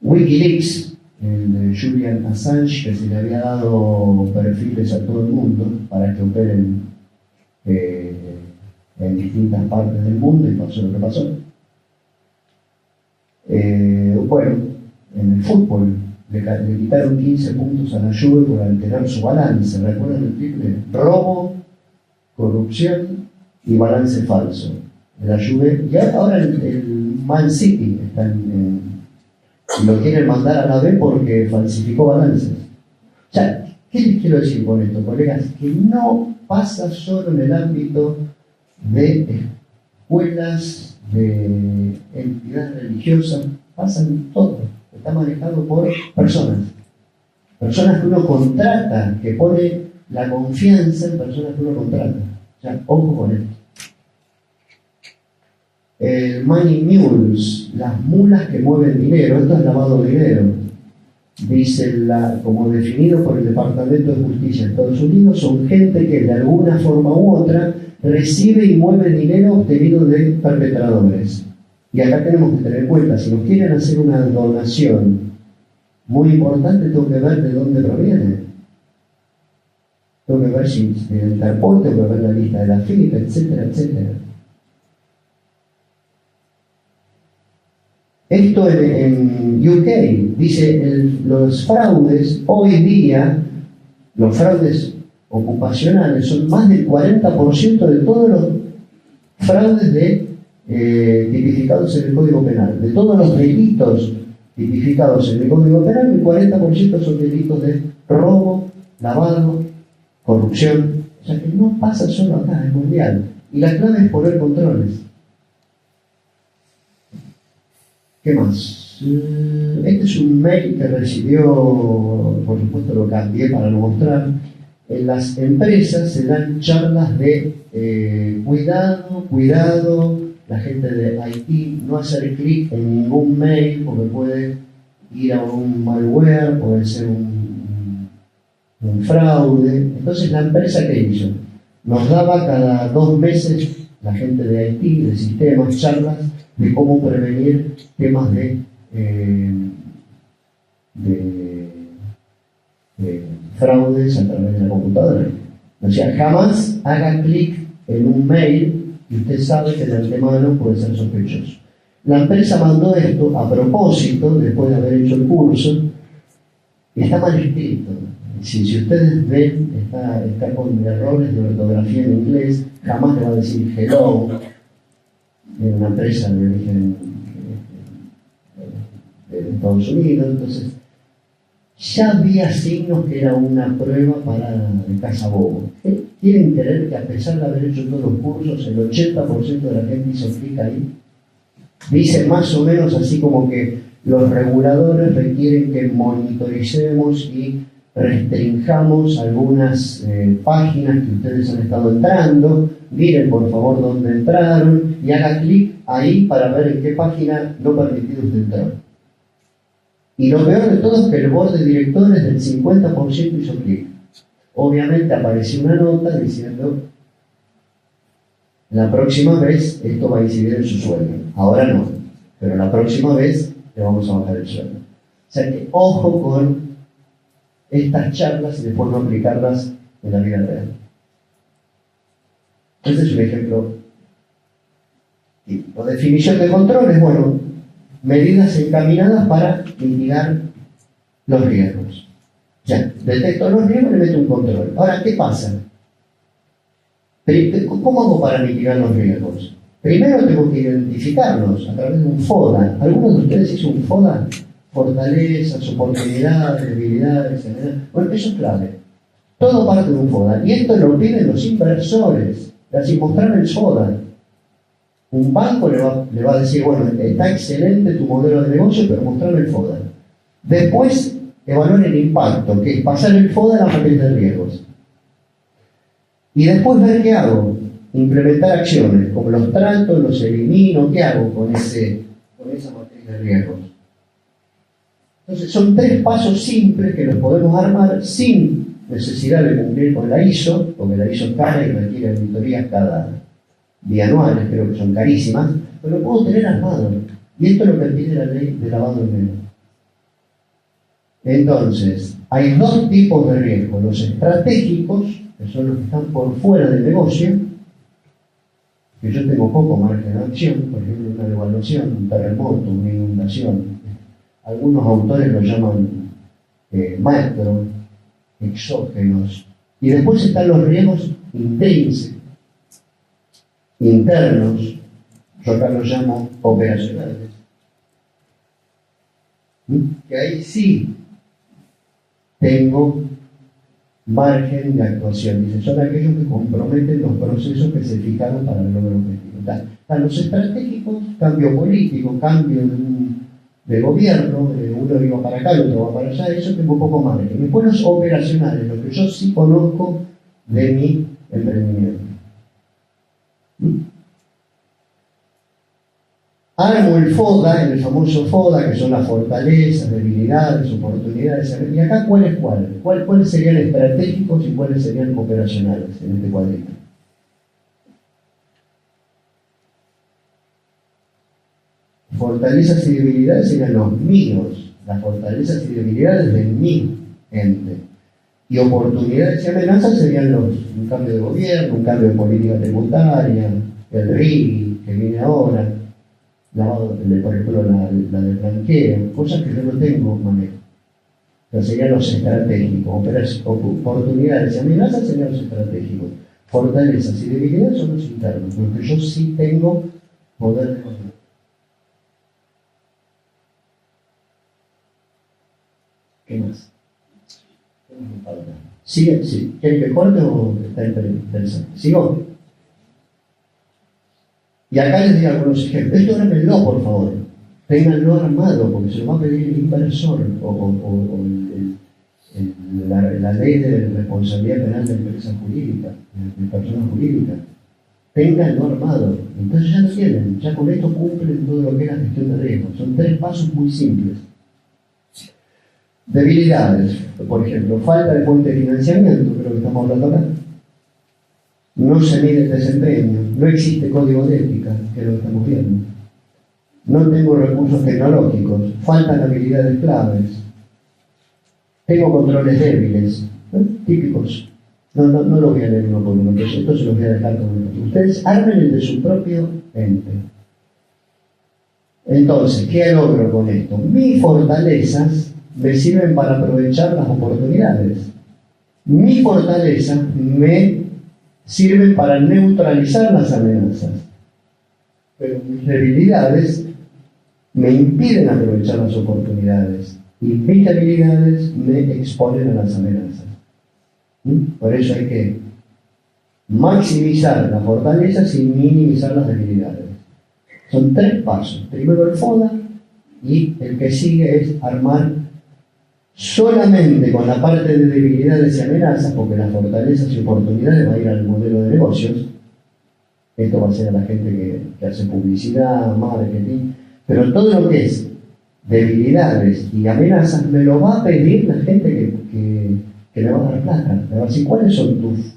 Wikileaks, el de Julian Assange, que se le había dado perfiles a todo el mundo para que operen en distintas partes del mundo, y pasó lo que pasó. Bueno, en el fútbol le quitaron 15 puntos a la Juve por alterar su balance. ¿Recuerdan el triple? Robo, corrupción y balance falso de la Juve. Y ahora el Man City lo quieren mandar a la B porque falsificó balances. O sea, ¿qué les quiero decir con esto, colegas? Que no pasa solo en el ámbito de escuelas, de entidades religiosas, pasa en todo. Está manejado por personas que uno contrata, que pone la confianza en personas que uno contrata. O sea, ojo con esto. El money mules, las mulas que mueven dinero, esto es lavado de dinero. Dice, como definido por el Departamento de Justicia de Estados Unidos, son gente que de alguna forma u otra recibe y mueve dinero obtenido de perpetradores. Y acá tenemos que tener en cuenta, si nos quieren hacer una donación muy importante, tengo que ver de dónde proviene. Tengo que ver si de Interpol, tengo que ver la lista de la FIP, etcétera, etcétera. Esto en UK dice, los fraudes hoy día, los fraudes ocupacionales son más del 40% de todos los fraudes tipificados en el Código Penal. De todos los delitos tipificados en el Código Penal, el 40% son delitos de robo, lavado, corrupción. O sea que no pasa solo acá, es mundial. Y la clave es poner controles. ¿Qué más? Este es un mail que recibió, por supuesto lo cambié para no mostrar. En las empresas se dan charlas de cuidado, la gente de IT, no hacer clic en ningún mail porque puede ir a un malware, puede ser un fraude. Entonces la empresa, ¿qué hizo? Nos daba cada 2 meses la gente de IT, de sistemas, charlas de cómo prevenir temas de fraudes a través de la computadora. O sea, jamás haga clic en un mail y usted sabe que de antemano puede ser sospechoso. La empresa mandó esto a propósito, después de haber hecho el curso, y está mal escrito. Si ustedes ven, está con errores de ortografía en inglés, jamás le va a decir hello, de una empresa de origen de Estados Unidos. Entonces ya había signos que era una prueba para el cazabobo. ¿Quieren creer que a pesar de haber hecho todos los cursos, el 80% de la gente hizo clic ahí? Dice más o menos así como que los reguladores requieren que monitoricemos y restringamos algunas páginas que ustedes han estado entrando, miren por favor dónde entraron y haga clic ahí para ver en qué página no permitido usted entró. Y lo peor de todo es que el board de directores del 50% hizo clic. Obviamente apareció una nota diciendo: la próxima vez esto va a incidir en su sueldo. Ahora no, pero la próxima vez le vamos a bajar el sueldo. O sea que ojo con estas charlas y después no aplicarlas en la vida real. Este es un ejemplo. La definición de control es, bueno, medidas encaminadas para mitigar los riesgos. Ya, detecto los riesgos y le meto un control. Ahora, ¿qué pasa? ¿Cómo hago para mitigar los riesgos? Primero tengo que identificarlos a través de un FODA. ¿Alguno de ustedes hizo un FODA? Fortalezas, oportunidades, debilidades, etc. Bueno, eso es clave. Todo parte de un FODA. Y esto lo piden los inversores. Así, mostrar el FODA. Un banco le va a decir, bueno, está excelente tu modelo de negocio, pero mostrar el FODA. Después, evaluar el impacto, que es pasar el FODA a la matriz de riesgos. Y después ver qué hago. Implementar acciones, como los trato, los elimino, ¿qué hago con esa matriz de riesgos? Entonces son 3 pasos simples que los podemos armar sin necesidad de cumplir con la ISO, porque la ISO es cara y requiere auditorías cada bianuales, creo que son carísimas, pero lo puedo tener armado. Y esto es lo que pide la ley de lavado de dinero. Entonces, hay 2 tipos de riesgos: los estratégicos, que son los que están por fuera del negocio, que yo tengo poco margen de acción, por ejemplo, una devaluación, un terremoto, una inundación. Algunos autores lo llaman macro, exógenos. Y después están los riesgos intrínsecos, internos, yo acá los llamo operacionales. Que ahí sí tengo margen de actuación. Dice, son aquellos que comprometen los procesos que se fijaron para el logro objetivo. Están los estratégicos, cambio político, cambio de gobierno, uno iba para acá, el otro va para allá, eso tengo poco margen. Después los operacionales, lo que yo sí conozco de mi emprendimiento. Armo el FODA, el famoso FODA, que son las fortalezas, debilidades, oportunidades. Y acá, ¿cuál es cuál? ¿Cuáles serían estratégicos y cuáles serían operacionales en este cuadrito? Fortalezas y debilidades serían los míos, las fortalezas y debilidades de mi ente. Y oportunidades y amenazas serían un cambio de gobierno, un cambio de política tributaria, el RIGI que viene ahora, por ejemplo la del blanqueo, cosas que yo no tengo manejo. Entonces serían los estratégicos, oportunidades y amenazas serían los estratégicos, fortalezas y debilidades son los internos, los que yo sí tengo poder de control. ¿Qué más? ¿Qué más me falta? ¿Sigue? Sí. ¿Quieren que corte o está interesante? ¿Sigo? Y acá les doy algunos ejemplos. Esto árenlo, por favor. Ténganlo armado, porque se lo va a pedir el inversor o la ley de responsabilidad penal de empresa jurídica, de persona jurídica. Ténganlo armado. Entonces ya lo tienen. Ya con esto cumplen todo lo que es la gestión de riesgos. Son 3 pasos muy simples. Debilidades, por ejemplo, falta de fuente de financiamiento, creo que estamos hablando acá. No se mide el desempeño, no existe código de ética, que es lo que estamos viendo. No tengo recursos tecnológicos, faltan habilidades claves. Tengo controles débiles, típicos. No lo voy a leer uno por uno, esto se los voy a dejar con uno. Ustedes armen el de su propio ente. Entonces, ¿qué logro con esto? Mis fortalezas me sirven para aprovechar las oportunidades. Mis fortalezas me sirven para neutralizar las amenazas. Pero mis debilidades me impiden aprovechar las oportunidades. Y mis debilidades me exponen a las amenazas. Por eso hay que maximizar las fortalezas y minimizar las debilidades. Son 3 pasos. Primero el FODA y el que sigue es armar solamente con la parte de debilidades y amenazas, porque las fortalezas y oportunidades va a ir al modelo de negocios. Esto va a ser a la gente que hace publicidad, marketing, pero todo lo que es debilidades y amenazas me lo va a pedir la gente que le va a dar plata. Me va a decir, ¿cuáles son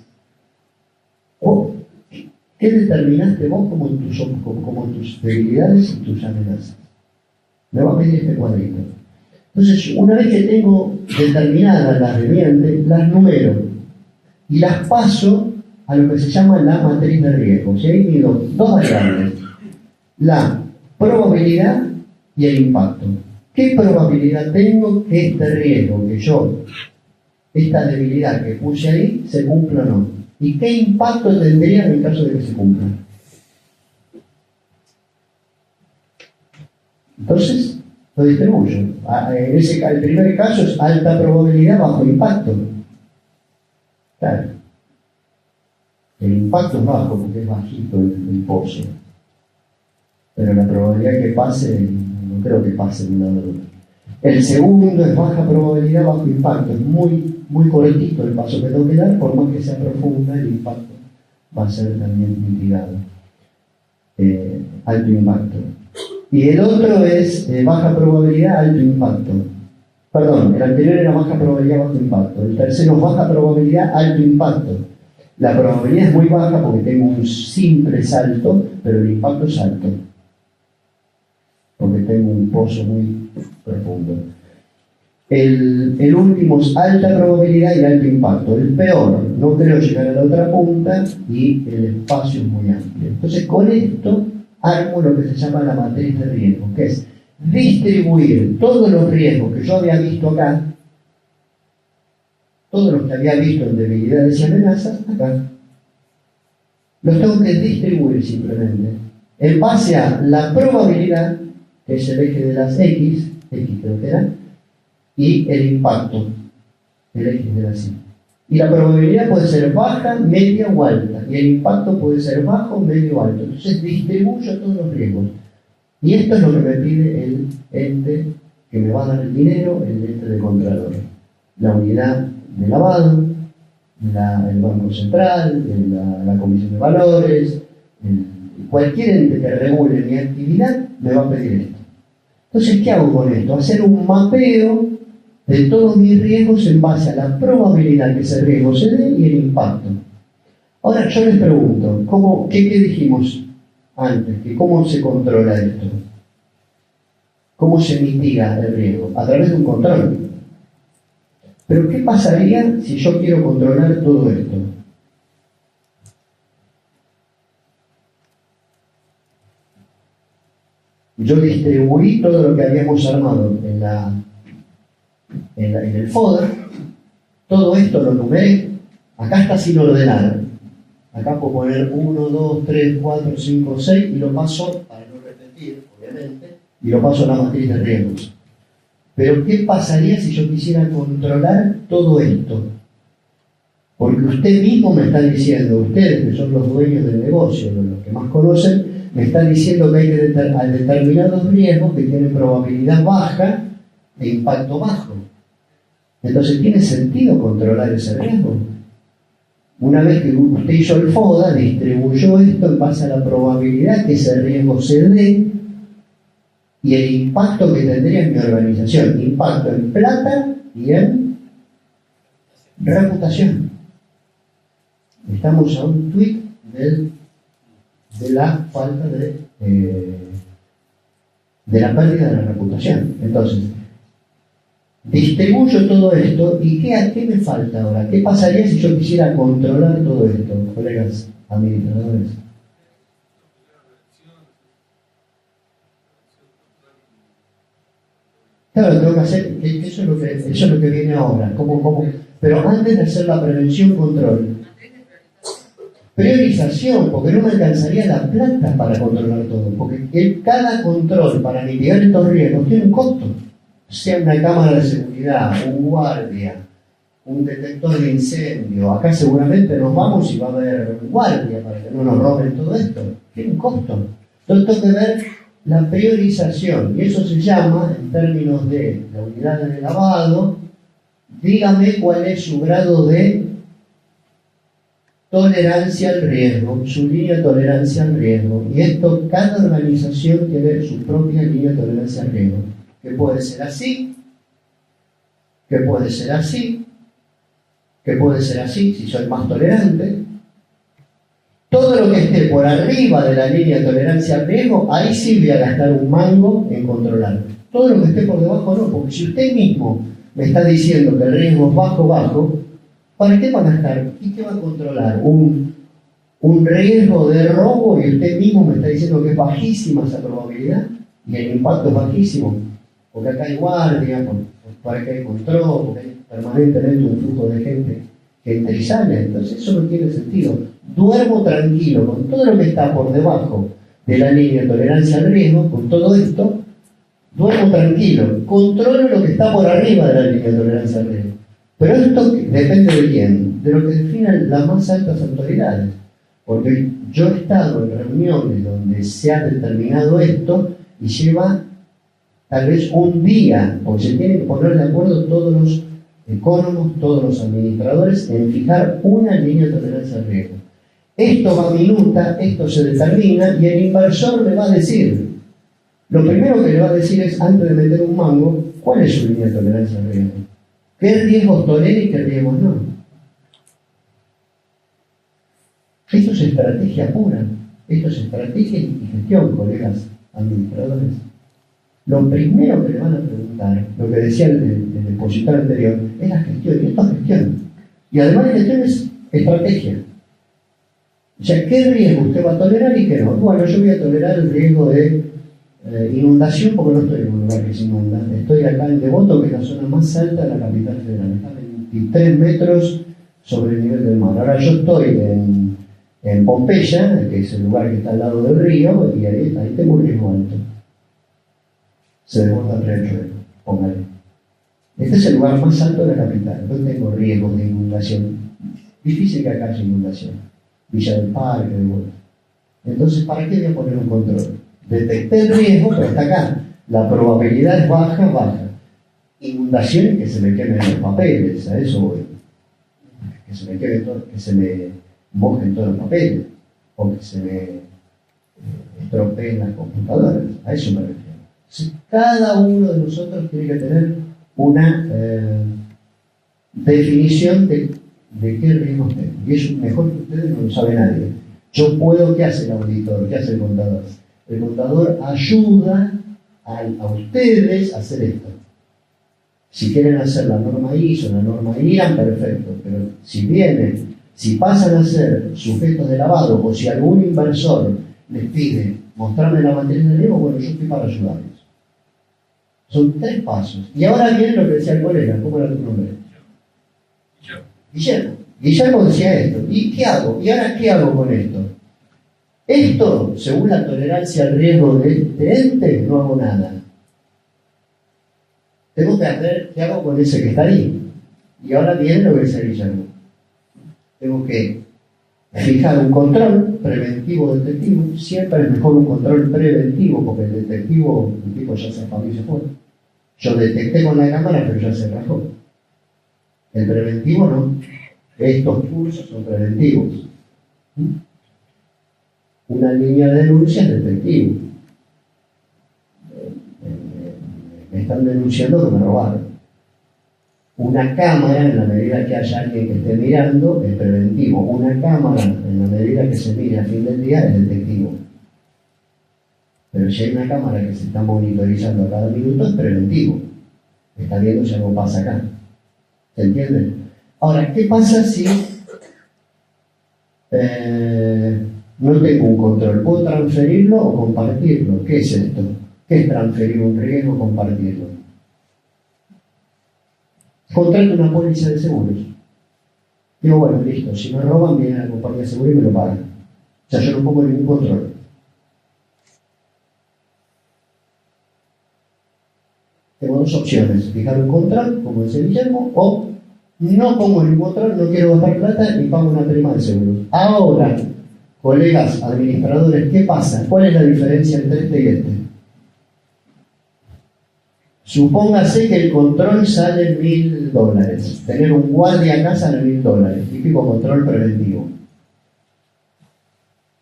qué determinaste vos como tus debilidades y tus amenazas? Me va a pedir este cuadrito. Entonces, una vez que tengo determinadas las herramientas, las numero y las paso a lo que se llama la matriz de riesgo. ¿Sí? Ahí mido dos variables, la probabilidad y el impacto. ¿Qué probabilidad tengo que este riesgo, esta debilidad que puse ahí, se cumpla o no? ¿Y qué impacto tendría en el caso de que se cumpla? Entonces, lo distribuyo. El primer caso es alta probabilidad bajo impacto. Claro. El impacto es bajo porque es bajito el pozo. Pero la probabilidad que pase, no creo que pase de un lado al otro. El segundo es baja probabilidad bajo impacto. Es muy cortito el paso que tengo que dar, por más que sea profunda, el impacto va a ser también mitigado. Alto impacto. Y el otro es baja probabilidad, alto impacto. Perdón, el anterior era baja probabilidad, bajo impacto. El tercero es baja probabilidad, alto impacto. La probabilidad es muy baja porque tengo un simple salto, pero el impacto es alto, porque tengo un pozo muy profundo. El último es alta probabilidad y alto impacto. El peor, no creo llegar a la otra punta y el espacio es muy amplio. Entonces, con esto armo lo que se llama la matriz de riesgo, que es distribuir todos los riesgos que yo había visto acá, todos los que había visto en debilidades y amenazas, acá. Los tengo que distribuir simplemente en base a la probabilidad, que es el eje de las X creo que era, y el impacto, el eje de las Y. Y la probabilidad puede ser baja, media o alta, y el impacto puede ser bajo, medio o alto. Entonces distribuyo todos los riesgos. Y esto es lo que me pide el ente que me va a dar el dinero, el ente de Contralor. La unidad de lavado, el Banco Central, la Comisión de Valores, cualquier ente que regule mi actividad me va a pedir esto. Entonces, ¿qué hago con esto? Hacer un mapeo de todos mis riesgos en base a la probabilidad que ese riesgo se dé y el impacto. Ahora yo les pregunto, ¿qué dijimos antes? ¿Cómo se controla esto? ¿Cómo se mitiga el riesgo? A través de un control. Pero ¿qué pasaría si yo quiero controlar todo esto? Yo distribuí todo lo que habíamos armado en el folder, todo esto lo numeré, acá está sin ordenar. Acá puedo poner 1, 2, 3, 4, 5, 6 y lo paso, para no repetir, obviamente, y lo paso a la matriz de riesgos. Pero ¿qué pasaría si yo quisiera controlar todo esto? Porque usted mismo me está diciendo, ustedes que son los dueños del negocio, los que más conocen, me están diciendo que hay que determinados riesgos que tienen probabilidad baja e impacto bajo. Entonces, ¿tiene sentido controlar ese riesgo? Una vez que usted hizo el FODA, distribuyó esto en base a la probabilidad que ese riesgo se dé y el impacto que tendría en mi organización. Impacto en plata y en reputación. Estamos a un tweet de la falta de la pérdida de la reputación. Entonces, distribuyo todo esto y ¿qué me falta ahora? ¿Qué pasaría si yo quisiera controlar todo esto, colegas administradores? Claro, tengo que hacer, eso es lo que viene ahora. Pero antes de hacer la prevención, control. Priorización, porque no me alcanzaría la plata para controlar todo. Porque cada control para mitigar estos riesgos tiene un costo. Sea una cámara de seguridad, un guardia, un detector de incendio. Acá seguramente nos vamos y va a haber un guardia para que no nos roben todo esto. Tiene un costo. Entonces tengo que ver la priorización, y eso se llama, en términos de la unidad de lavado, dígame cuál es su grado de tolerancia al riesgo, su línea de tolerancia al riesgo. Y esto, cada organización tiene su propia línea de tolerancia al riesgo, que puede ser así, que puede ser así, que puede ser así, si soy más tolerante. Todo lo que esté por arriba de la línea de tolerancia al riesgo, ahí sí voy a gastar un mango en controlar. Todo lo que esté por debajo no, porque si usted mismo me está diciendo que el riesgo es bajo, ¿para qué va a gastar? ¿Y qué va a controlar? Un riesgo de robo y usted mismo me está diciendo que es bajísima esa probabilidad y el impacto es bajísimo, porque acá hay guardia, porque acá hay control, porque hay permanentemente un flujo de gente que entra y sale. Entonces eso no tiene sentido. Duermo tranquilo con todo lo que está por debajo de la línea de tolerancia al riesgo, con todo esto, duermo tranquilo, controlo lo que está por arriba de la línea de tolerancia al riesgo. Pero esto depende de quién, de lo que definen las más altas autoridades. Porque yo he estado en reuniones donde se ha determinado esto y lleva tal vez un día, porque se tienen que poner de acuerdo todos los ecónomos, todos los administradores, en fijar una línea de tolerancia al riesgo. Esto va a minuta, esto se determina y el inversor le va a decir, lo primero que le va a decir es, antes de meter un mango, ¿cuál es su línea de tolerancia al riesgo? ¿Qué riesgos tolera y qué riesgos no? Esto es estrategia pura, esto es estrategia y gestión, colegas administradores. Lo primero que le van a preguntar, lo que decía el expositor anterior, es la gestión, y esto es gestión. Y además la gestión es estrategia. O sea, ¿qué riesgo usted va a tolerar y qué no? Bueno, yo voy a tolerar el riesgo de inundación porque no estoy en un lugar que se inunda. Estoy acá en Devoto, que es la zona más alta de la capital federal. Está a 23 metros sobre el nivel del mar. Ahora yo estoy en Pompeya, que es el lugar que está al lado del río, y ahí tengo un riesgo alto. Se desborda el riachuelo, póngale. Este es el lugar más alto de la capital. No tengo riesgo de inundación. Difícil que acá haya inundación. Villa del Parque, de vuelta. Entonces, ¿para qué voy a poner un control? Detecté el riesgo, pero está acá. La probabilidad es baja. Inundaciones, que se me quemen los papeles, a eso voy. Que se me quemen todo, que se me mojen todos los papeles, o que se me estropeen las computadoras. A eso me refiero. Entonces, cada uno de nosotros tiene que tener una definición de qué riesgos tengo. Y eso mejor que ustedes no lo sabe nadie. Yo puedo, ¿qué hace el auditor? ¿Qué hace el contador? El contador ayuda a ustedes a hacer esto. Si quieren hacer la norma ISO, la norma IRAM, perfecto. Pero si pasan a ser sujetos de lavado o si algún inversor les pide mostrarme la matriz de riesgo, bueno, yo estoy para ayudarlos. Son 3 pasos. Y ahora viene lo que decía el colega. ¿Cómo era tu nombre? Guillermo decía esto. ¿Y qué hago? ¿Y ahora qué hago con esto? Esto, según la tolerancia al riesgo de este ente, no hago nada. Tengo que ver qué hago con ese que está ahí. Y ahora viene lo que decía Guillermo. Tengo que fijar un control preventivo detectivo. Siempre es mejor un control preventivo, porque el detectivo, el tipo ya se apagó y se fue. Yo detecté con la cámara, pero ya se rajó. El preventivo no. Estos cursos son preventivos. Una línea de denuncia es detectivo. Me están denunciando que me robaron. Una cámara, en la medida que haya alguien que esté mirando, es preventivo. Una cámara, en la medida que se mire a fin del día, es detectivo. Pero si hay una cámara que se está monitorizando a cada minuto, es preventivo. Está viendo si algo pasa acá. ¿Se entiende? Ahora, ¿qué pasa si no tengo un control? ¿Puedo transferirlo o compartirlo? ¿Qué es esto? ¿Qué es transferir un riesgo o compartirlo? Contrato una póliza de seguros. Digo, bueno, listo, si me roban, viene a la compañía de seguros y me lo pagan. O sea, yo no pongo ningún control. Tengo 2 opciones: fijar un control, como dice Guillermo, o no pongo ningún control, no quiero gastar plata y pago una prima de seguros. Ahora, colegas administradores, ¿qué pasa? ¿Cuál es la diferencia entre este y este? Supóngase que el control sale $1000. Tener un guardia acá sale $1000. Típico control preventivo.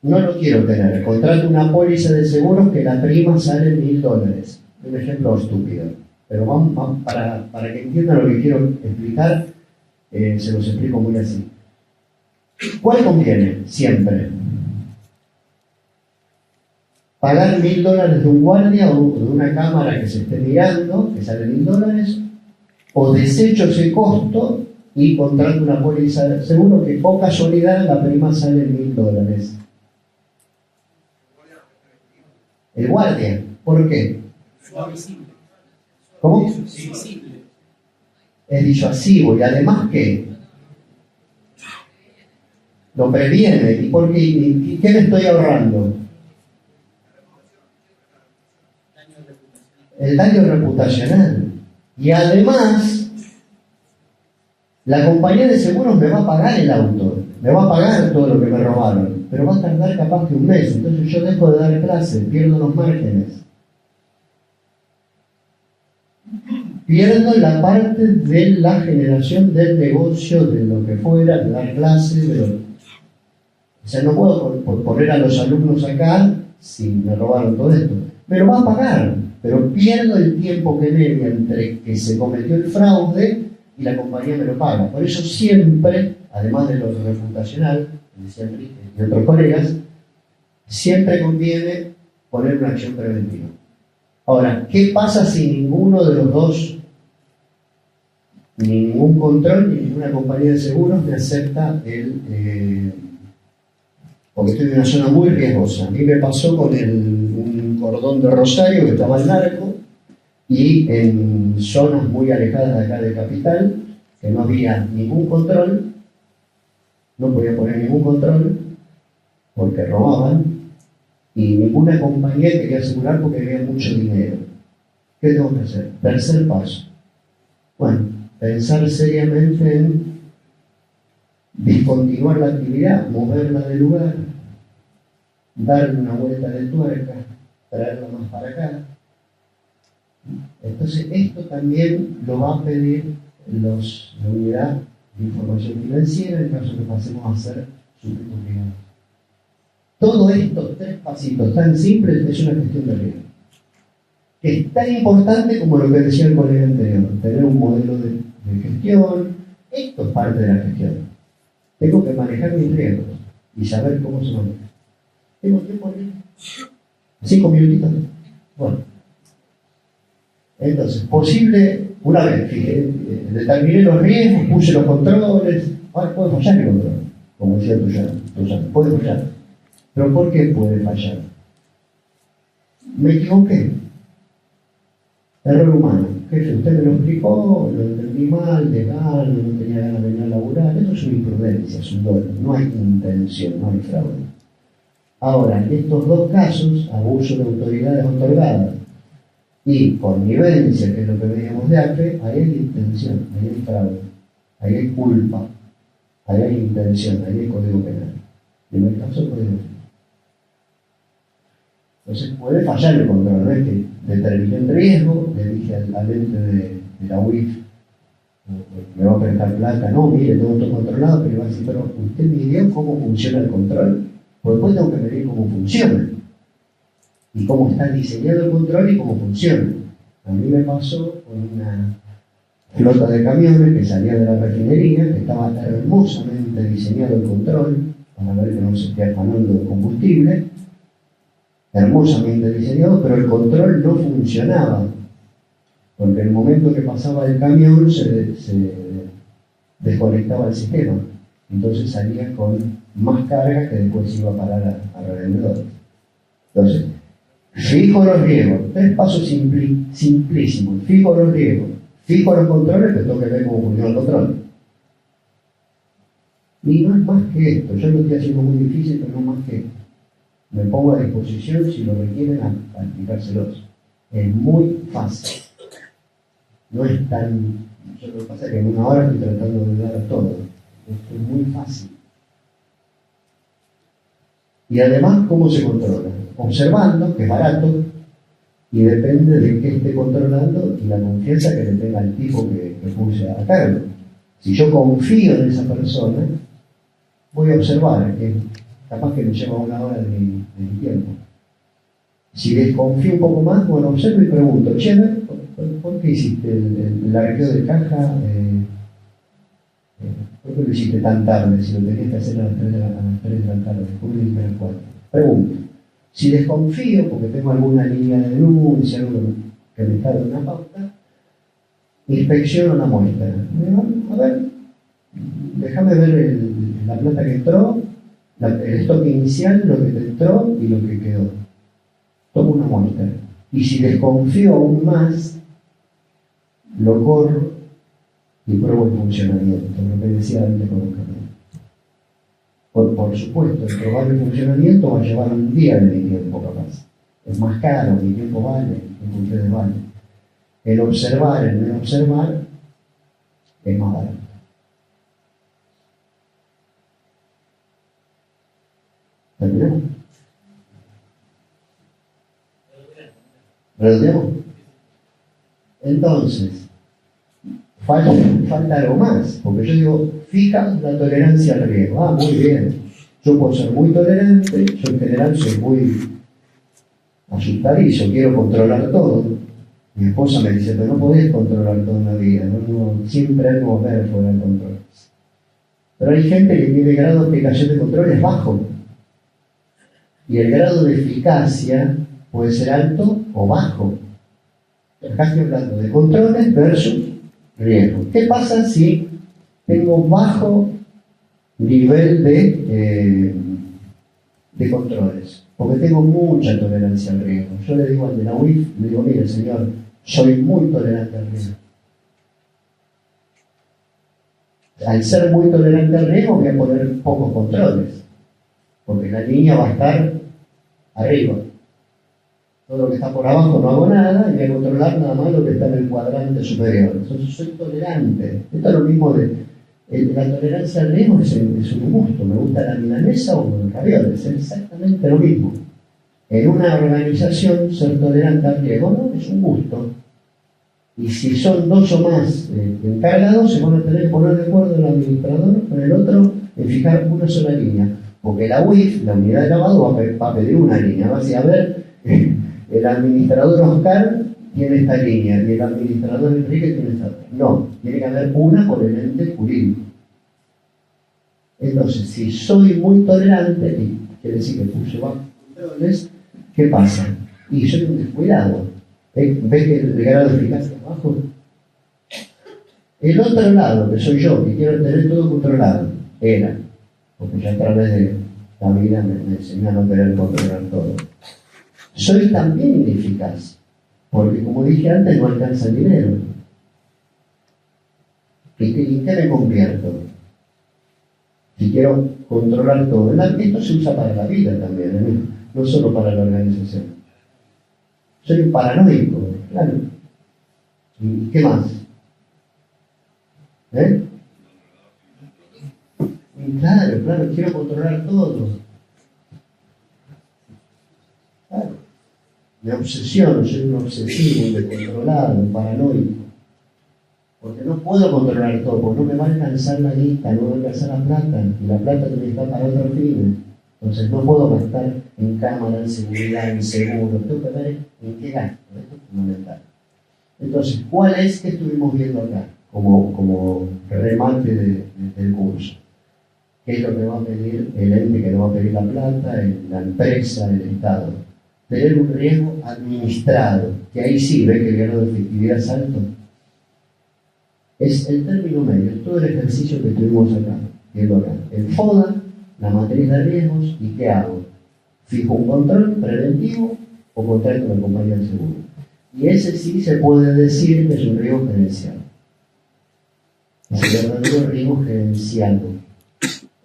No lo quiero tener. Contrato una póliza de seguros que la prima sale $1000. Un ejemplo estúpido. Pero vamos para que entiendan lo que quiero explicar, se los explico muy así. ¿Cuál conviene? Siempre. Pagar $1000 de un guardia o de una cámara que se esté mirando, que sale $1000, o desecho ese costo y contrato una póliza de seguro que, por casualidad, la prima sale $1000. El guardia, ¿por qué? ¿Cómo? Es disuasivo y además ¿qué? Lo previene. ¿Y por qué? ¿Y qué le estoy ahorrando? El daño reputacional. Y además, la compañía de seguros me va a pagar el auto, me va a pagar todo lo que me robaron, pero va a tardar capaz que un mes. Entonces yo dejo de dar clase, pierdo los márgenes. Pierdo la parte de la generación del negocio, de lo que fuera, de dar clases, o sea, no puedo poner a los alumnos acá si me robaron todo esto. Me lo va a pagar, pero pierdo el tiempo que media entre que se cometió el fraude y la compañía me lo paga. Por eso siempre, además de lo reputacional, decía Enrique y otros colegas, siempre conviene poner una acción preventiva. Ahora, ¿qué pasa si ninguno de los dos, ni ningún control, ni ninguna compañía de seguros me acepta porque estoy en una zona muy riesgosa? A mí me pasó con un cordón de Rosario que estaba en narco y en zonas muy alejadas de acá de Capital, que no había ningún control, no podía poner ningún control porque robaban. Y ninguna compañía quería asegurar porque había mucho dinero. ¿Qué tengo que hacer? Tercer paso. Bueno, pensar seriamente en discontinuar la actividad, moverla del lugar, darle una vuelta de tuerca, traerla más para acá. Entonces, esto también lo va a pedir la unidad de información financiera en caso que pasemos a ser súbditos privados. Todo estos 3 pasitos tan simples es una cuestión de riesgo. Es tan importante como lo que decía el colega anterior, tener un modelo de gestión. Esto es parte de la gestión. Tengo que manejar mis riesgos y saber cómo se maneja. ¿Tengo tiempo libre? 5 minutitos. Bueno. Entonces, posible, una vez determiné los riesgos, puse los controles. Ahora puede fallar el control, como decía Tuyano, puede fallar. ¿Pero por qué puede fallar? Me equivoqué. Error humano. Jefe, usted me lo explicó, lo entendí mal, legal, no tenía ganas de venir a laburar. Eso es una imprudencia, es un dolo. No hay intención, no hay fraude. Ahora, en estos 2 casos, abuso de autoridades otorgadas y connivencia, que es lo que veíamos de AFE, ahí hay intención, ahí hay fraude, ahí hay culpa, ahí hay intención, ahí hay código penal. En el caso, código penal. Entonces puede fallar el control, no es que determiné el riesgo, le dije al ente de la UIF, me va a prestar plata, no, mire, tengo todo controlado, pero va a decir, pero usted midió cómo funciona el control, pues después tengo que medir cómo funciona, y cómo está diseñado el control y cómo funciona. A mí me pasó con una flota de camiones que salía de la refinería, que estaba hermosamente diseñado el control, para ver que no se esté afanando de combustible, hermosamente diseñado, pero el control no funcionaba, porque en el momento que pasaba el camión se desconectaba el sistema, entonces salía con más carga que después iba a parar a revendedores. Entonces, fijo los riesgos, 3 pasos simplísimos, fijo los riesgos, fijo los controles, que tengo que ver cómo funciona el control. Y no es más que esto, yo lo estoy haciendo muy difícil, pero no más que esto. Me pongo a disposición si lo requieren a explicárselos. Es muy fácil. No es tan... Yo lo que pasa es que en 1 hora estoy tratando de dar a todo. Esto es muy fácil. Y además, ¿cómo se controla? Observando, que es barato, y depende de qué esté controlando y la confianza que le tenga el tipo que puse a cargo. Si yo confío en esa persona, voy a observar, que capaz que me lleva una hora de mi tiempo. Si desconfío un poco más, bueno, observo y pregunto, che, ¿por qué hiciste el arqueo de caja? ¿Por qué lo hiciste tan tarde? Si lo tenías que hacer a las 3 de la tarde, ¿por qué lo hiciste a las 4? Pregunto. Si desconfío, porque tengo alguna línea de denuncia, algo que me está dando una pauta, inspecciono la muestra. A ver, déjame ver la plata que entró, el stock inicial, lo que te entró y lo que quedó. Tomo una muestra. Y si desconfío aún más, lo corro y pruebo el funcionamiento, lo que decía antes con el camión. Por supuesto, el probar el funcionamiento va a llevar un día de mi tiempo, capaz. Es más caro, mi tiempo vale, el tiempo de ustedes vale. El observar, el no observar, es más barato. ¿Terminamos? ¿Redondeamos? Entonces, falta algo más, porque yo digo, fija la tolerancia al riesgo. Ah, muy bien. Yo puedo ser muy tolerante, yo en general soy muy asustadizo, quiero controlar todo. Mi esposa me dice, pero no podés controlar toda una vida, no, siempre algo va a haber fuera de control. Pero hay gente que tiene el grado de aplicación de control es bajo. Y el grado de eficacia puede ser alto o bajo. Acá estoy hablando de controles versus riesgo. ¿Qué pasa si tengo bajo nivel de controles? Porque tengo mucha tolerancia al riesgo. Yo le digo al de la UIF, le digo, mire señor, soy muy tolerante al riesgo. Al ser muy tolerante al riesgo voy a poner pocos controles, porque la línea va a estar arriba. Todo lo que está por abajo no hago nada y voy a controlar nada más lo que está en el cuadrante superior. Entonces soy tolerante. Esto es lo mismo la tolerancia al riesgo es un gusto. Me gusta la milanesa o los ravioles, es exactamente lo mismo. En una organización ser tolerante al riesgo no es un gusto. Y si son dos o más encargados, se van a tener que poner de acuerdo el administrador con el otro en fijar una sola línea. Porque la UIF, la unidad de lavado, va a pedir una línea. Va a decir, a ver, el administrador Oscar tiene esta línea y el administrador Enrique tiene esta otra. No, tiene que haber una por el ente jurídico. Entonces, si soy muy tolerante, y quiere decir que puse bajos controles, ¿qué pasa? Y soy un descuidado. ¿Ves que el grado de eficacia es bajo? El otro lado, que soy yo, que quiero tener todo controlado, porque ya a través de la vida me enseñó a no querer controlar todo. Soy también ineficaz, porque como dije antes, no alcanza el dinero. ¿En qué me convierto? Si quiero controlar todo. Esto se usa para la vida también, no solo para la organización. Soy un paranoico, claro. ¿Y qué más? Y claro, quiero controlar todo. Claro. Me obsesiono, soy un obsesivo, un descontrolado, un paranoico. Porque no puedo controlar todo, porque no me va a alcanzar la guita, no me va a alcanzar la plata, y la plata tiene que estar para otros fines. Entonces no puedo gastar en cámara, en seguridad, en seguro, tengo que ver en qué gasto, esto es fundamental. Entonces, ¿cuál es que estuvimos viendo acá como remate del curso? ¿Qué es lo que va a pedir el ente que nos va a pedir la plata, la empresa, el Estado? Tener un riesgo administrado, que ahí sí ve que el grado de efectividad es alto. Es el término medio, es todo el ejercicio que tuvimos acá, viendo acá. El FODA, la matriz de riesgos, ¿y qué hago? Fijo un control preventivo o contrato con la compañía de seguro. Y ese sí se puede decir que es un riesgo gerencial. Es el verdadero riesgo gerencial.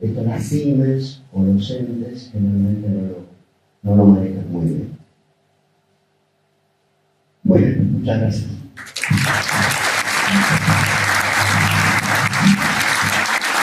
Esto las pymes o los entes generalmente no lo manejan muy bien. Muy bien, muchas gracias.